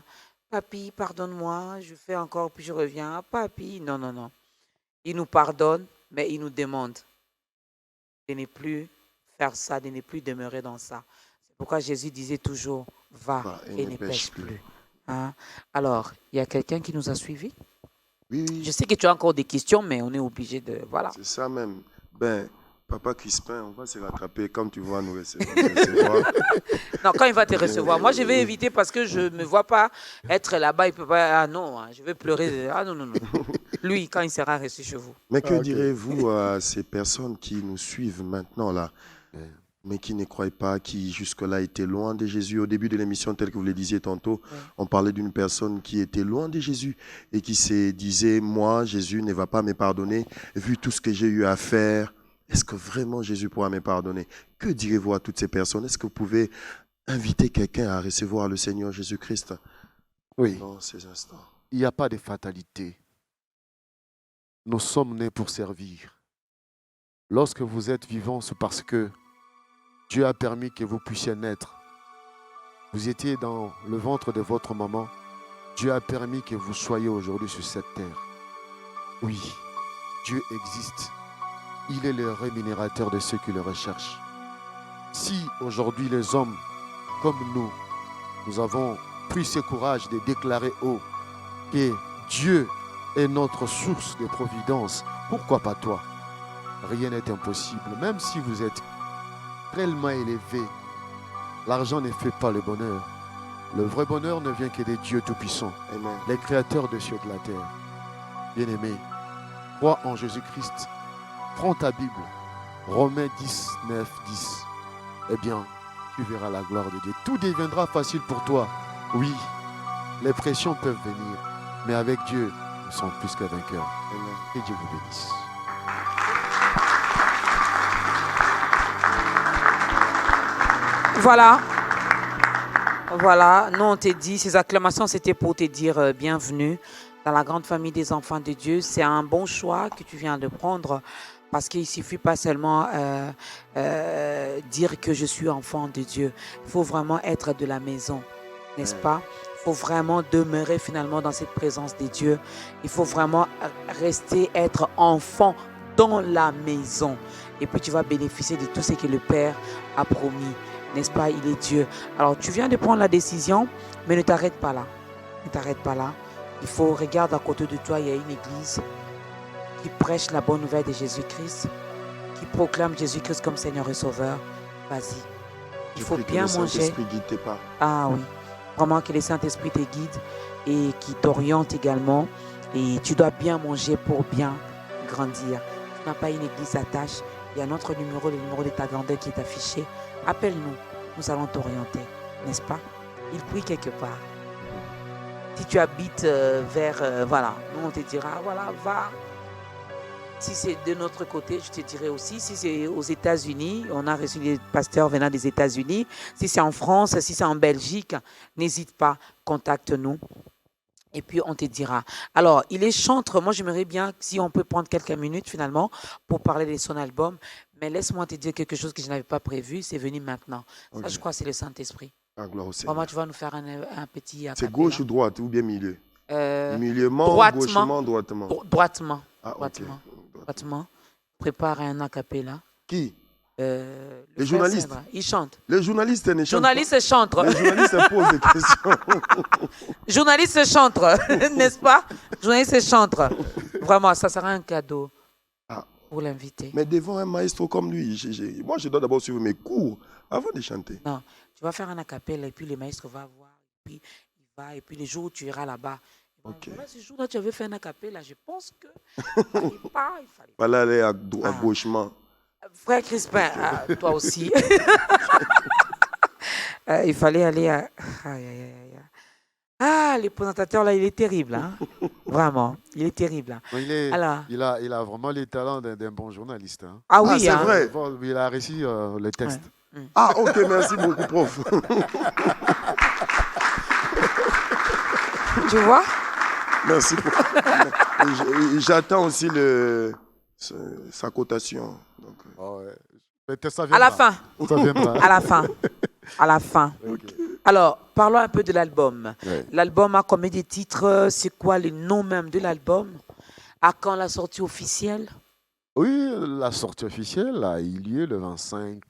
Papy, pardonne-moi, je fais encore, puis je reviens. Papy, non, non, non. Il nous pardonne, mais il nous demande de ne plus faire ça, de ne plus demeurer dans ça. C'est pourquoi Jésus disait toujours, va et ne pêche plus. Hein. Alors, il y a quelqu'un qui nous a suivis. Oui, oui, Je sais que tu as encore des questions, mais on est obligé de... Voilà. c'est ça même. Ben, Papa Crispin, on va se rattraper quand tu vas nous recevoir. Non, quand il va te recevoir. Moi, je vais éviter parce que je ne me vois pas être là-bas. Il peut pas. Ah non, hein, je vais pleurer. Ah non, non, non. Lui, quand il sera reçu chez vous. Mais que Ah, ok. direz-vous à ces personnes qui nous suivent maintenant là, Ouais. mais qui ne croient pas, qui jusque-là étaient loin de Jésus? Au début de l'émission, tel que vous le disiez tantôt, on parlait d'une personne qui était loin de Jésus et qui se disait, moi, Jésus ne va pas me pardonner, vu tout ce que j'ai eu à faire. Est-ce que vraiment Jésus pourra me pardonner? Que direz-vous à toutes ces personnes? Est-ce que vous pouvez inviter quelqu'un à recevoir le Seigneur Jésus-Christ Oui, dans ces instants? il n'y a pas de fatalité. Nous sommes nés pour servir. Lorsque vous êtes vivants, c'est parce que Dieu a permis que vous puissiez naître. Vous étiez dans le ventre de votre maman. Dieu a permis que vous soyez aujourd'hui sur cette terre. Oui, Dieu existe. Il est le rémunérateur de ceux qui le recherchent. Si aujourd'hui les hommes comme nous avons pris ce courage de déclarer haut que Dieu est notre source de providence, pourquoi pas toi? Rien n'est impossible. Même si vous êtes tellement élevé, l'argent ne fait pas le bonheur. Le vrai bonheur ne vient que des dieux tout-puissants, Amen. les créateurs des cieux et de la terre. Bien-aimé, crois en Jésus-Christ. Prends ta Bible, Romains 10, 9, 10. Eh bien, tu verras la gloire de Dieu. Tout deviendra facile pour toi. Oui, les pressions peuvent venir, mais avec Dieu, nous sommes plus que vainqueurs. Amen. Que Dieu vous bénisse. Voilà. Voilà, nous on te dit, ces acclamations c'était pour te dire bienvenue dans la grande famille des enfants de Dieu. C'est un bon choix que tu viens de prendre parce qu'il ne suffit pas seulement dire que je suis enfant de Dieu. Il faut vraiment être de la maison, n'est-ce pas? Il faut vraiment demeurer finalement dans cette présence de Dieu. Il faut vraiment rester, être enfant dans la maison. Et puis tu vas bénéficier de tout ce que le Père a promis. N'est-ce pas? Il est Dieu. Alors, tu viens de prendre la décision, mais ne t'arrête pas là. Ne t'arrête pas là. Il faut, regarde à côté de toi, il y a une église qui prêche la bonne nouvelle de Jésus-Christ, qui proclame Jésus-Christ comme Seigneur et Sauveur. Vas-y. Il Je faut prie que bien le manger. Saint-Esprit guide tes pas. Ah oui. Vraiment que le Saint-Esprit te guide et qui t'oriente également. Et tu dois bien manger pour bien grandir. Tu n'as pas une église à tâche. Il y a notre numéro, le numéro de ta grandeur qui est affiché. Appelle-nous, nous allons t'orienter, n'est-ce pas? Il prie quelque part. Si tu habites vers, voilà, nous on te dira, voilà, va. Si c'est de notre côté, je te dirai aussi, si c'est aux États-Unis, on a reçu des pasteurs venant des États-Unis. Si c'est en France, si c'est en Belgique, n'hésite pas, contacte-nous. Et puis, on te dira. Alors, il est chantre. Moi, j'aimerais bien, si on peut prendre quelques minutes, finalement, pour parler de son album. Mais laisse-moi te dire quelque chose que je n'avais pas prévu. C'est venu maintenant. Ça, je crois, c'est le Saint-Esprit. Ah, gloire au Seigneur. Vraiment, tu vas nous faire un petit... C'est gauche ou droite ou bien milieu? Euh, Milieuement, droitement. gauchement, droitement. droitement. Ah, ok. Droitement. Droitement. Prépare un acapella. Qui? Le Les frère journalistes. Sèvres, il chante. Les journalistes ne chantent Journaliste chantre. pas. Les journalistes posent des questions. Journaliste chantre, n'est-ce pas? Journaliste chantre. Vraiment, ça sera un cadeau Ah. pour l'inviter. Mais devant un maestro comme lui, moi, je dois d'abord suivre mes cours avant de chanter. Non, tu vas faire un acapella et puis le maître va voir. Et puis il va. Et puis les jours où tu iras là-bas, il va Ok. dire, voilà, ce jour-là, tu avais fait un acapella. Je pense que il fallait. Voilà, aller à Ah. gauchement. Frère Crispin, toi aussi. Il fallait aller à. Aïe, aïe, aïe, aïe. Ah, le présentateur là, il est terrible. Hein? Vraiment, il est terrible. Hein? Alors, Il a vraiment les talents d'un bon journaliste. Hein. ah oui, c'est hein? vrai. Bon, il a réussi le texte. Ah, ok, merci beaucoup, prof. Tu vois? Merci. J'attends aussi sa cotation. Donc, Ah ouais. Mais ça À viendra. la fin. Ça viendra. À la fin. À la fin. Ok. Alors, parlons un peu de l'album. Ouais. L'album a combien de titres? C'est quoi le nom même de l'album? À quand la sortie officielle? Oui, la sortie officielle a eu lieu le 25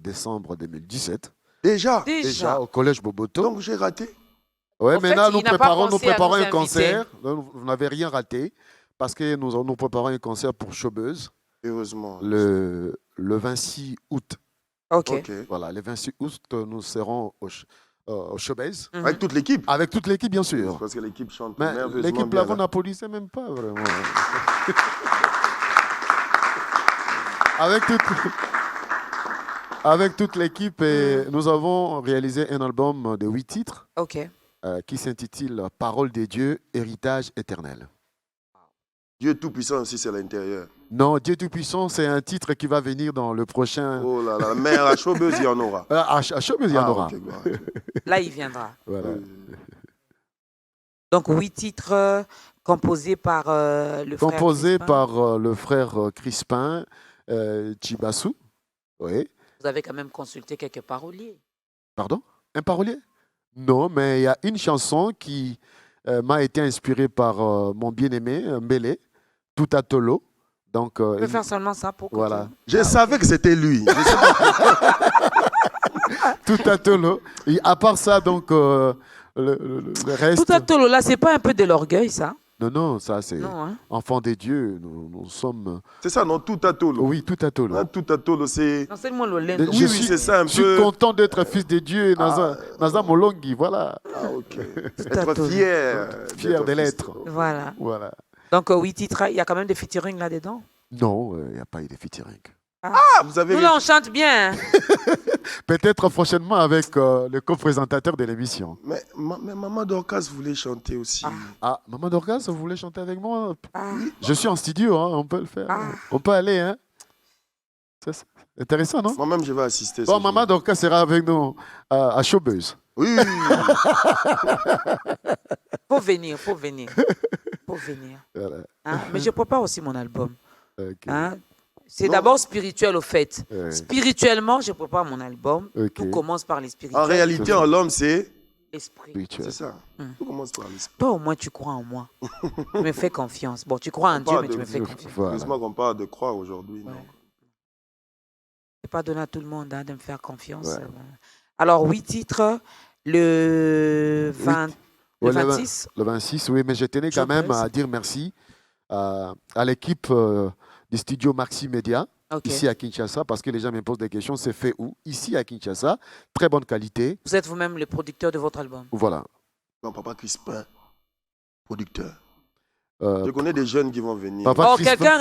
décembre 2017. déjà. Déjà au collège Boboto. Donc, j'ai raté. Ouais, En maintenant, fait, il n'a pas nous pensé à préparons nous un concert. Vous n'avez rien raté parce que nous préparons un concert pour Showbuzz. Heureusement. Le 26 août. OK. Ok. Voilà, le 26 août, nous serons au Showbase. Mhm. Avec toute l'équipe. Avec toute l'équipe, bien sûr. Parce que l'équipe chante Mais merveilleusement l'équipe bien. là, vous là. n'applaudissez même pas vraiment. avec toute, avec toute l'équipe, et nous avons réalisé un album de 8 titres OK. qui s'intitule Parole des dieux, héritage éternel. Dieu Tout-Puissant aussi, c'est à l'intérieur. Non, Dieu Tout-Puissant, c'est un titre qui va venir dans le prochain. Oh là là, mais à la showbuzz, il y en aura. À Showbuzz, il y en Ah, aura. ok, bah, Là, il viendra. Voilà. Donc, 8 titres composés par le frère Composé Crispin. par le frère Crispin Chibasu. Oui. Vous avez quand même consulté quelques paroliers. Pardon? Un parolier? Non, mais il y a une chanson qui m'a été inspirée par mon bien-aimé Mbele, Tout à Tolo. Donc, On peut faire seulement ça pour voilà. Je savais que c'était lui. Je sais pas. Tout à Tolo. Et à part ça, donc, le reste. Tout à Tolo, là, c'est pas un peu de l'orgueil, ça? Non, non, ça, c'est Non, hein? enfant des dieux. Nous sommes. C'est ça, non? Tout à Tolo. Oui, Tout à Tolo. Hein, tout à Tolo, c'est. Non, c'est le mot Lolène. Je Oui, oui, suis- c'est ça, un Je suis peu. content d'être fils de Dieu, Naza Molongi, voilà. Ah, ok. Tout à Être Tolo. fier. Fier de d'être l'être. fils. Voilà. Voilà. Donc, 8 titres, il y a quand même des featuring là-dedans. Non, il n'y a pas eu de featuring. Ah, vous avez. Nous, là, on chante bien. hein. Peut-être prochainement avec le co-présentateur de l'émission. Mais Maman Dorcas voulait chanter aussi. Ah, Maman Dorcas, vous voulez chanter avec moi? Ah, Je suis en studio, hein, on peut le faire. Ah. On peut aller, hein? C'est intéressant, non? Moi-même, je vais assister. Bon, ce Maman jour. Dorcas sera avec nous à Showbuzz. Oui, oui, oui. faut venir, faut venir. Faut venir. Voilà. Hein? Mais je prépare aussi mon album. Ok. Hein? C'est Non. d'abord spirituel, au fait. Ouais. Spirituellement, je prépare mon album. Ok. Tout commence par les spirituels. En réalité, en l'homme, c'est. Esprit. Spirituel. C'est ça. Hum. Tout commence par l'esprit. Toi, au moins, tu crois en moi. Tu me fais confiance. Bon, tu crois en Dieu, parle mais tu de me fais Dieu. confiance. Voilà. Heureusement qu'on parle de croire aujourd'hui. Ouais. non. Je pas donné à tout le monde hein, de me faire confiance. Ouais. Alors, 8 titres, le 20, le Ouais, le 26. Le 26, oui, mais je tenais quand même Showbuzz. à dire merci à l'équipe du studio Maxi Media, Ok. ici à Kinshasa, parce que les gens me posent des questions, c'est fait où? Ici à Kinshasa, très bonne qualité. Vous êtes vous-même le producteur de votre album. Voilà. Non, Papa Crispin, producteur. Euh, Je connais des jeunes qui vont venir. Papa Oh, Crispin- quelqu'un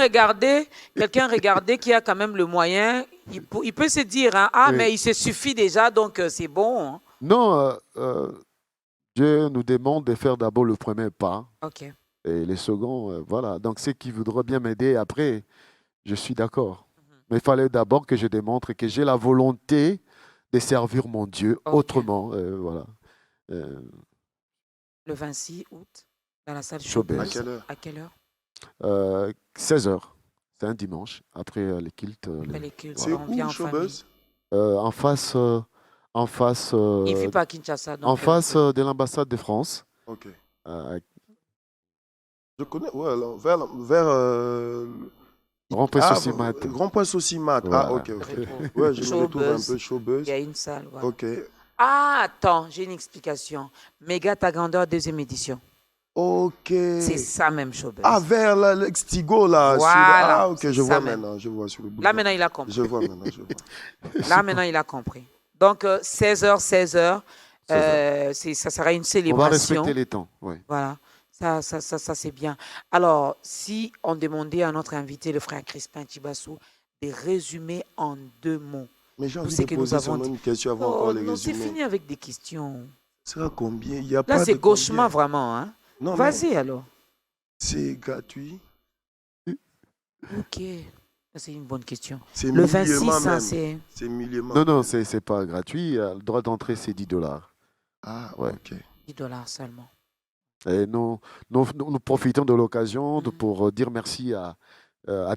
regardait qui a quand même le moyen, il peut se dire, hein, ah, Oui. mais il se suffit déjà, donc c'est bon. hein. Non, Dieu nous demande de faire d'abord le premier pas Ok. et les seconds, voilà. Donc, ceux qui voudraient bien m'aider après, je suis d'accord. Mais il fallait d'abord que je démontre que j'ai la volonté de servir mon Dieu Ok. autrement. Voilà. Le 26 août, dans la salle Showbuzz. Showbuzz. À quelle heure? À quelle heure? 16h. C'est un dimanche, après les kilts. Après les cultes, C'est on vient où, en famille. Showbuzz? En face, Il ne vit pas à Kinshasa. Donc, en face de l'ambassade de France. Ok. Euh, Je connais, ouais, alors, vers Rond-point Saucimat. Rond-point Saucimat. Voilà. Ah, ok, ok. Repos. Ouais, je me retrouve un Showbuzz. peu showbuzz. Il y a une salle. voilà. Ok. Ah, attends, j'ai une explication. Méga ta grandeur, deuxième édition. Ok. C'est ça même Showbuzz. Ah, vers l'Extigo, là. Voilà, Ah, ok, c'est je ça vois même. maintenant. Je vois sur le boulevard. Là, maintenant, il a compris. Je vois maintenant, je vois. Là, maintenant, il a compris. Donc, 16h, 16h, ça sera une On va célébration. respecter les temps. Oui. Voilà, ça c'est bien. Alors, si on demandait à notre invité, le frère Crispin Chibasu, de résumer en 2 mots. Mais j'ai Tout envie ce de que nous poser avons seulement dit. une question avant Oh, encore les non, c'est résumer. fini avec des questions. Ça sera combien? Il y a Là, pas c'est de gauchement, combien. vraiment. Hein? Non, mais Vas-y, alors. c'est gratuit. Ok. Ça, c'est une bonne question. C'est Le millièrement 26, hein, même. c'est... C'est millièrement. Non, non, c'est pas gratuit. Le droit d'entrée, c'est $10. Ah, Ouais. ok. $10 seulement. Et nous profitons de l'occasion Mhm. pour dire merci à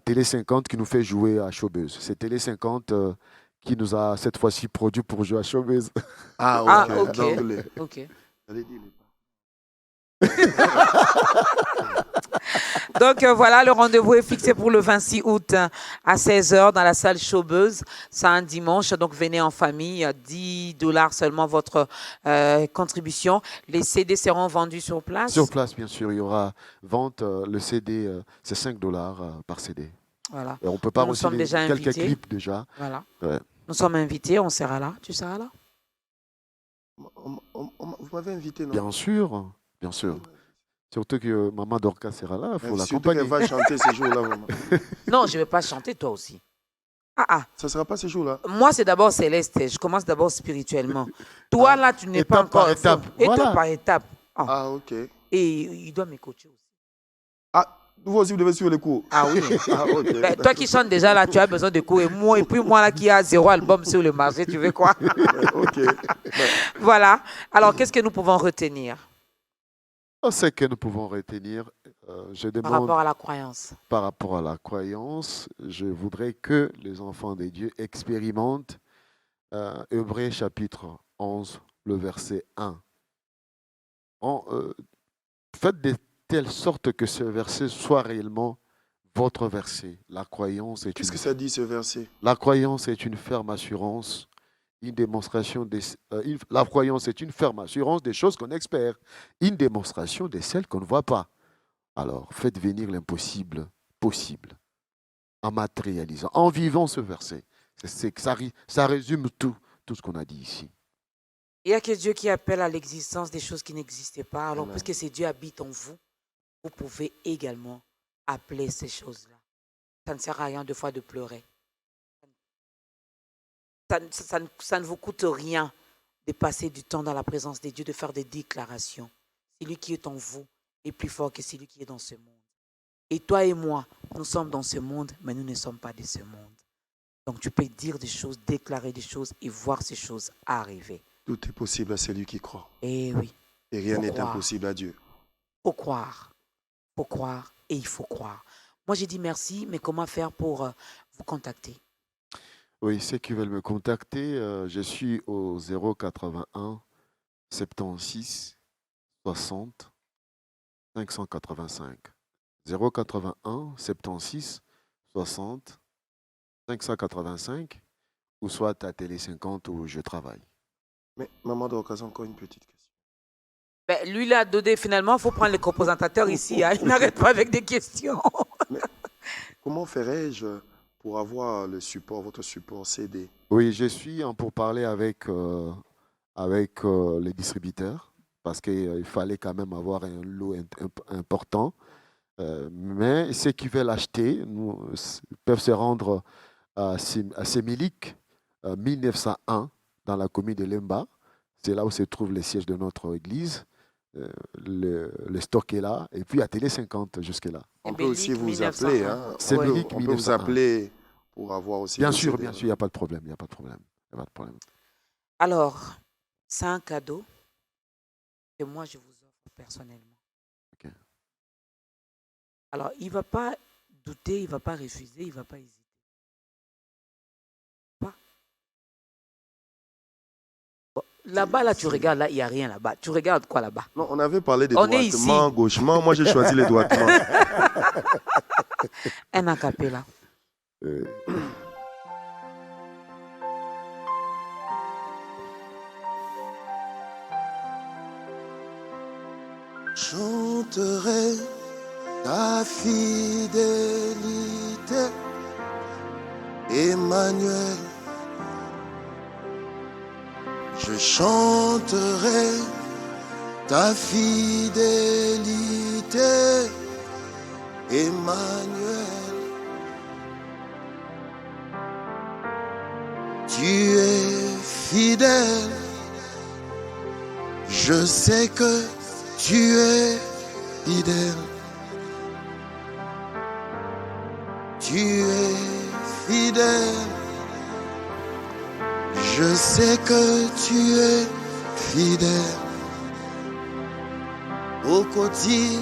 Télé 50 qui nous fait jouer à Showbuzz. C'est Télé 50 qui nous a cette fois-ci produit pour jouer à Showbuzz. Ah, ok. Ah, ok. D'anglais. Ok. J'allais dire les- Donc voilà, le rendez-vous est fixé pour le 26 août hein, à 16h dans la salle Showbuzz. C'est un dimanche, donc venez en famille. $10 seulement votre contribution. Les CD seront vendus sur place. Sur place, bien sûr, il y aura vente. Le CD, c'est $5 par CD. Voilà. Et on prépare Nous aussi sommes déjà quelques invités. clips déjà. Voilà. Ouais. Nous sommes invités, on sera là. Tu seras là? Vous m'avez invité, non? Bien sûr, bien sûr. Surtout que Maman Dorcas sera là, il faut Surtout qu'elle l'accompagner. va chanter ces jours-là, maman. Non, je ne vais pas chanter, toi aussi. Ah. Ça ne sera pas ces jours-là. Moi, c'est d'abord céleste. Je commence d'abord spirituellement. Toi, là, tu n'es pas Étape par encore. étape. Étape Voilà. par étape. Ah. Ah, ok. Et il doit me coacher aussi. Ah, vous aussi, vous devez suivre les cours. Ah oui. Ah, ok. Ben, toi qui chantes déjà là, tu as besoin de cours. Et puis moi là qui a 0 album sur le marché, tu veux quoi? Ok. Voilà. Alors, qu'est-ce que nous pouvons retenir Ce que nous pouvons retenir, je par demande rapport à la croyance? par rapport à la croyance, je voudrais que les enfants de Dieu expérimentent Hébreux chapitre 11, le verset 1. Faites de telle sorte que ce verset soit réellement votre verset. La croyance est Qu'est-ce une que ça dit, ce verset? La croyance est une ferme assurance, une démonstration la croyance est une ferme assurance des choses qu'on espère, une démonstration de celles qu'on ne voit pas. Alors, faites venir l'impossible possible en matérialisant, en vivant ce verset. Ça résume tout ce qu'on a dit ici. Il n'y a que Dieu qui appelle à l'existence des choses qui n'existaient pas. Alors, Amen. puisque c'est Dieu habite en vous, vous pouvez également appeler ces choses-là. Ça ne sert à rien deux fois de pleurer. Ça ne vous coûte rien de passer du temps dans la présence de Dieu, de faire des déclarations. Celui qui est en vous est plus fort que celui qui est dans ce monde. Et toi et moi, nous sommes dans ce monde, mais nous ne sommes pas de ce monde. Donc tu peux dire des choses, déclarer des choses et voir ces choses arriver. Tout est possible à celui qui croit. Et oui, Et rien Faut n'est croire. impossible à Dieu. faut croire et il faut croire. Moi j'ai dit merci, mais comment faire pour vous contacter? Oui, ceux qui veulent me contacter, je suis au 081 76 60 585. 081 76 60 585 ou soit à Télé 50 où je travaille. Mais maman Dorcas, encore une petite question. Ben, lui là, Dodé, finalement, il faut prendre les coprosentateurs ici. Hein. Il n'arrête pas avec des questions. Comment ferais-je pour avoir le support, votre support CD? Oui, je suis en pourparlers avec les distributeurs parce qu'il fallait quand même avoir un lot important. Mais ceux qui veulent acheter peuvent se rendre à Sémilik 1901 dans la commune de Lemba. C'est là où se trouve le siège de notre église. Le stock est là. Et puis à Télé 50 jusque-là. On peut aussi vous appeler. Hein. C'est On peut Bélic vous 1901. appeler pour avoir aussi. Bien le sûr, CD. bien sûr, il n'y a pas de problème. Il n'y a pas de problème. Alors, c'est un cadeau que moi, je vous offre personnellement. Ok. Alors, il ne va pas douter, il ne va pas refuser, il ne va pas hésiter. Pas. Bon, là-bas, là, tu regardes, là, il n'y a rien là-bas. Tu regardes quoi là-bas? Non, on avait parlé de On est droitement, gauchement. Moi, j'ai choisi les droitements. Un a cappella. Chanterai ta fidélité, Emmanuel. Je chanterai ta fidélité, Emmanuel. Tu es fidèle, je sais que tu es fidèle. Tu es fidèle, je sais que tu es fidèle. Okoti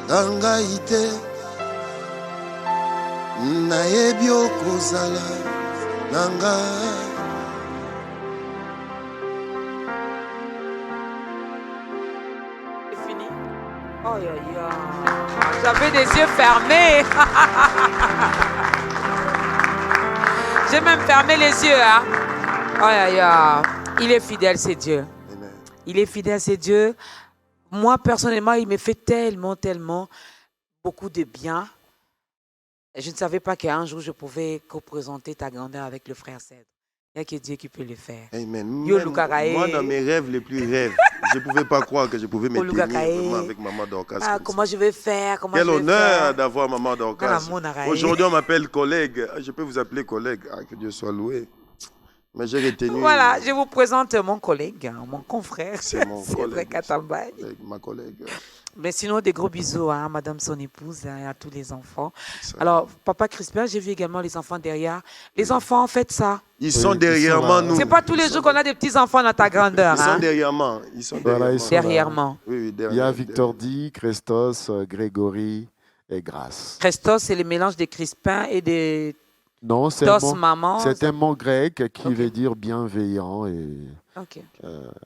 nangaite, nayebi okozala nanga. C'est fini? Oh, j'avais des yeux fermés. J'ai même fermé les yeux. Hein? Oh, il est fidèle, c'est Dieu. Amen. Il est fidèle, c'est Dieu. Moi, personnellement, il me fait tellement beaucoup de bien. Je ne savais pas qu'un jour je pouvais co-présenter ta grandeur avec le frère Cèdre. Il n'y a que Dieu qui peut le faire. Amen. Yo, Même Lukakae. moi, dans mes rêves les plus rêves, je ne pouvais pas croire que je pouvais me tenir Lukakae. vraiment avec Maman Dorcas. Ah, comme comment ça. je vais faire? Comment Quel je vais honneur faire? d'avoir Maman Dorcas. Dans la monarae. Aujourd'hui, on m'appelle collègue. Ah, je peux vous appeler collègue. Ah, que Dieu soit loué. Mais j'ai retenu. Voilà, je vous présente mon collègue, mon confrère, C'est mon collègue. Katambaye. Ma collègue. Mais sinon, des gros bisous à madame son épouse et à tous les enfants. Ça. Alors, papa Crispin, j'ai vu également les enfants derrière. Les enfants, faites ça. Ils sont derrière moi, nous. C'est pas tous les jours qu'on a des petits enfants dans ta grandeur. Ils sont Hein? derrière moi. Ils sont Voilà, derrière ils moi. sont Derrière moi. Oui, oui, Il y derrière. a Victor Di, Christos, Grégory et Grâce. Christos, c'est le mélange des Crispins et des Non, c'est Tos maman. c'est un mot grec qui Ok. veut dire bienveillant et Ok.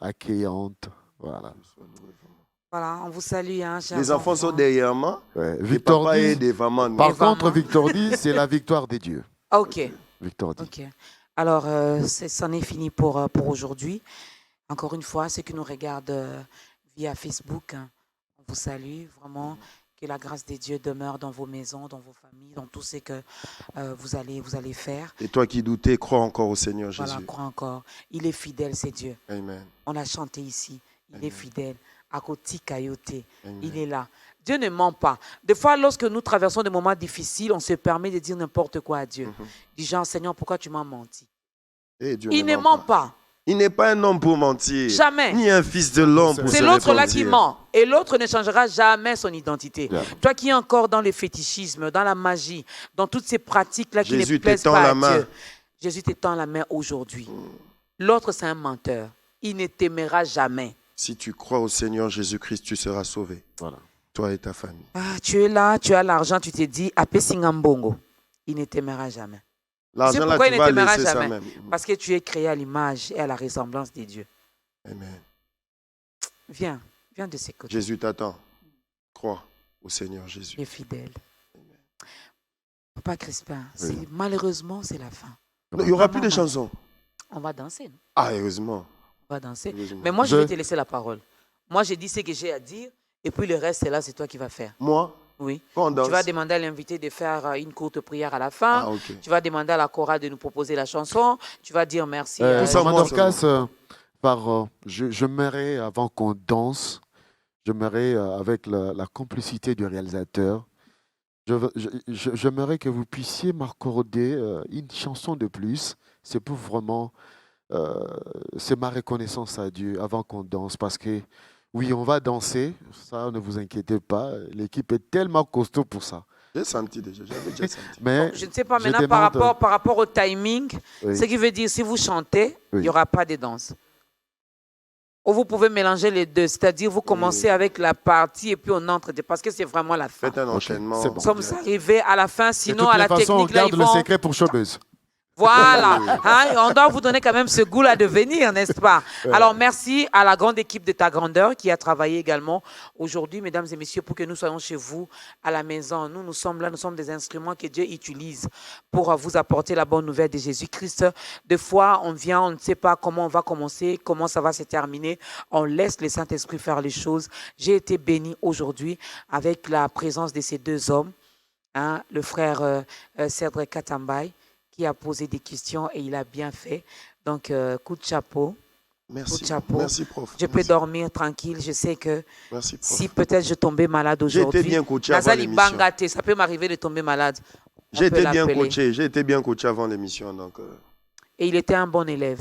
accueillante. Voilà. Voilà, on vous salue. Hein, chers Les enfants sont derrière moi. Ouais. Des Victor papas et Di, des mamans. nous. par Les mamans. contre, Victor Di, c'est la victoire des dieux. Ok. Victor Di. Ok. Alors, c'en est fini pour aujourd'hui. Encore une fois, ceux qui nous regardent via Facebook, hein, on vous salue vraiment. Que la grâce de Dieu demeure dans vos maisons, dans vos familles, dans tout ce que vous allez faire. Et toi qui doutais, crois encore au Seigneur Jésus. Voilà, crois encore. Il est fidèle, c'est Dieu. Amen. On a chanté ici. Il est Amen. fidèle. Akoti Kayote. Amen. Il est là. Dieu ne ment pas. Des fois, lorsque nous traversons des moments difficiles, on se permet de dire n'importe quoi à Dieu. Du genre, Seigneur, pourquoi tu m'as menti? Et Dieu Il ne ment pas. Il n'est pas un homme pour mentir. Jamais. Ni un fils de l'homme pour se C'est l'autre là qui repentir. ment. Et l'autre ne changera jamais son identité. Yeah. Toi qui es encore dans le fétichisme, dans la magie, dans toutes ces pratiques-là qui Jésus ne plaisent t'étend pas la à main. Dieu, Jésus t'étend la main aujourd'hui. L'autre, c'est un menteur. Il ne t'aimera jamais. Si tu crois au Seigneur Jésus-Christ, tu seras sauvé. Voilà. Toi et ta famille. Ah, tu es là, tu as l'argent, tu te dis, Apé Singambongo. Il ne t'aimera jamais. L'argent là, pourquoi tu il ne vas t'aimera laisser ça jamais? même. Parce que tu es créé à l'image et à la ressemblance de Dieu. Amen. Viens de ces côtés. Jésus t'attend. Crois au Seigneur Jésus. Tu es fidèle. Papa Crispin, malheureusement, c'est la fin. Non, il n'y aura Maman, plus de chansons. On va danser, non? Ah, heureusement. On va danser. Heureusement. Mais moi, je vais te laisser la parole. Moi, j'ai dit ce que j'ai à dire. Et puis le reste, c'est là, c'est toi qui vas faire. Moi, Oui. quand on danse. Tu vas demander à l'invité de faire une courte prière à la fin. Ah, ok. Tu vas demander à la chorale de nous proposer la chanson. Tu vas dire merci. Tout ça, Maman moi, Dorcas, j'aimerais, avant qu'on danse, j'aimerais, avec la complicité du réalisateur, j'aimerais que vous puissiez m'accorder une chanson de plus. C'est pour vraiment, c'est ma reconnaissance à Dieu avant qu'on danse. Parce que, oui, on va danser, ça, ne vous inquiétez pas. L'équipe est tellement costaud pour ça. J'ai senti déjà, j'avais déjà senti. Mais Je ne sais pas je maintenant par demande- rapport au timing, Oui. ce qui veut dire si vous chantez, il Oui. n'y aura pas de danse. Ou vous pouvez mélanger les deux, c'est-à-dire vous commencez avec la partie et puis on entre, parce que c'est vraiment la fin. Faites un enchaînement. c'est bon. Nous sommes arrivés à la fin, de sinon toutes à la les façons, on technique, là, garde ils le vont... secret pour Showbiz. Voilà, hein, on doit vous donner quand même ce goût-là de venir, n'est-ce pas? Alors, merci à la grande équipe de Ta Grandeur qui a travaillé également aujourd'hui, mesdames et messieurs, pour que nous soyons chez vous à la maison. Nous sommes là, nous sommes des instruments que Dieu utilise pour vous apporter la bonne nouvelle de Jésus-Christ. Des fois, on vient, on ne sait pas comment on va commencer, comment ça va se terminer. On laisse le Saint-Esprit faire les choses. J'ai été béni aujourd'hui avec la présence de ces deux hommes, hein, le frère Cèdre Katambaye, qui a posé des questions et il a bien fait. Donc, coup de chapeau. Merci. Coup de chapeau. Merci, prof. Je peux Merci. dormir tranquille. Je sais que Merci, prof. si peut-être je tombais malade J'ai été aujourd'hui, bien coaché avant Nazali l'émission. Bangate, ça peut m'arriver de tomber malade. On J'ai peut été bien l'appeler. coaché. J'ai été bien coaché avant l'émission. Donc, Et il était un bon élève.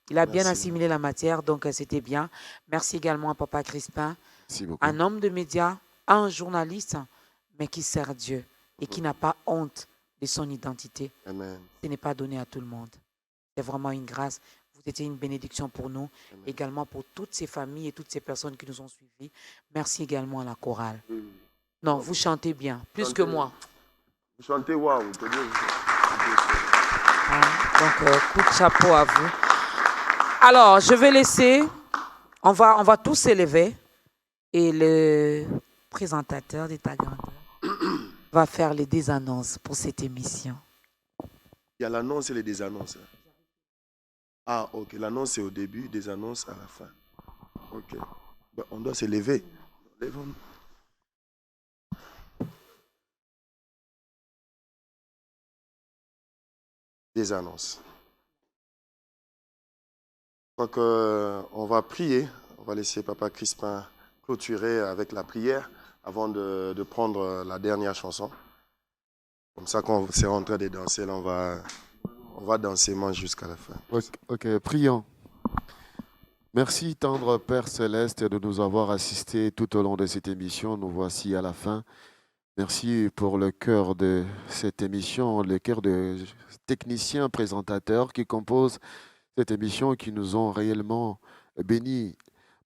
Il a bien Merci. assimilé la matière, donc c'était bien. Merci également à Papa Crispin, Merci beaucoup. un homme de médias, un journaliste, mais qui sert Dieu et qui n'a pas honte de son identité. amen. Ce n'est pas donné à tout le monde. C'est vraiment une grâce. Vous étiez une bénédiction pour nous, également pour toutes ces familles et toutes ces personnes qui nous ont suivis. Merci également à la chorale. Non, vous chantez bien, plus que Chantez. moi. Vous chantez waouh. Hein. Donc, coup de chapeau à vous. Alors, je vais laisser, on va tous s'élever et le présentateur de Ta Grandeur va faire les désannonces pour cette émission. Il y a l'annonce et les désannonces. Ah, ok. L'annonce, c'est au début, des annonces à la fin. Ok. Ben, on doit s'élever. Lèvons-nous. des annonces. Je crois qu'on va prier. On va laisser Papa Crispin clôturer avec la prière avant de prendre la dernière chanson. Comme ça, quand on s'est rentré de danser, là, on va danser jusqu'à la fin. Ok, prions. Merci, tendre Père Céleste, de nous avoir assistés tout au long de cette émission. Nous voici à la fin. Merci pour le cœur de cette émission, le cœur de techniciens, présentateurs qui composent cette émission, qui nous ont réellement bénis.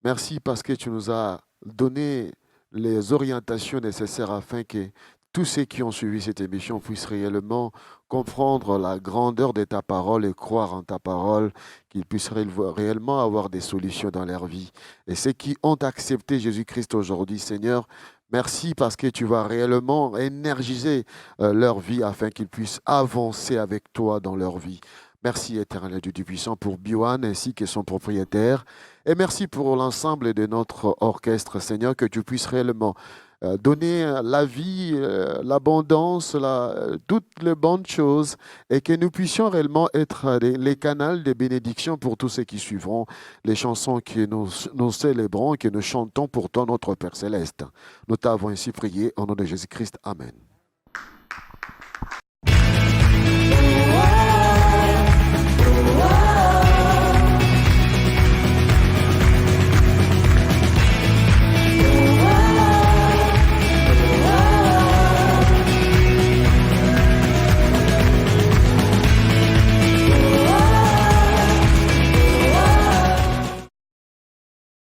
Merci parce que tu nous as donné les orientations nécessaires afin que tous ceux qui ont suivi cette émission puissent réellement comprendre la grandeur de ta parole et croire en ta parole, qu'ils puissent réellement avoir des solutions dans leur vie. Et ceux qui ont accepté Jésus-Christ aujourd'hui, Seigneur, merci parce que tu vas réellement énergiser leur vie afin qu'ils puissent avancer avec toi dans leur vie. Merci, éternel Dieu Tout-Puissant, pour Biohan ainsi que son propriétaire. Et merci pour l'ensemble de notre orchestre, Seigneur, que tu puisses réellement donner la vie, l'abondance, toutes les bonnes choses, et que nous puissions réellement être les canaux de bénédiction pour tous ceux qui suivront les chansons que nous célébrons, que nous chantons pour toi, notre Père Céleste. Nous t'avons ainsi prié au nom de Jésus-Christ. Amen.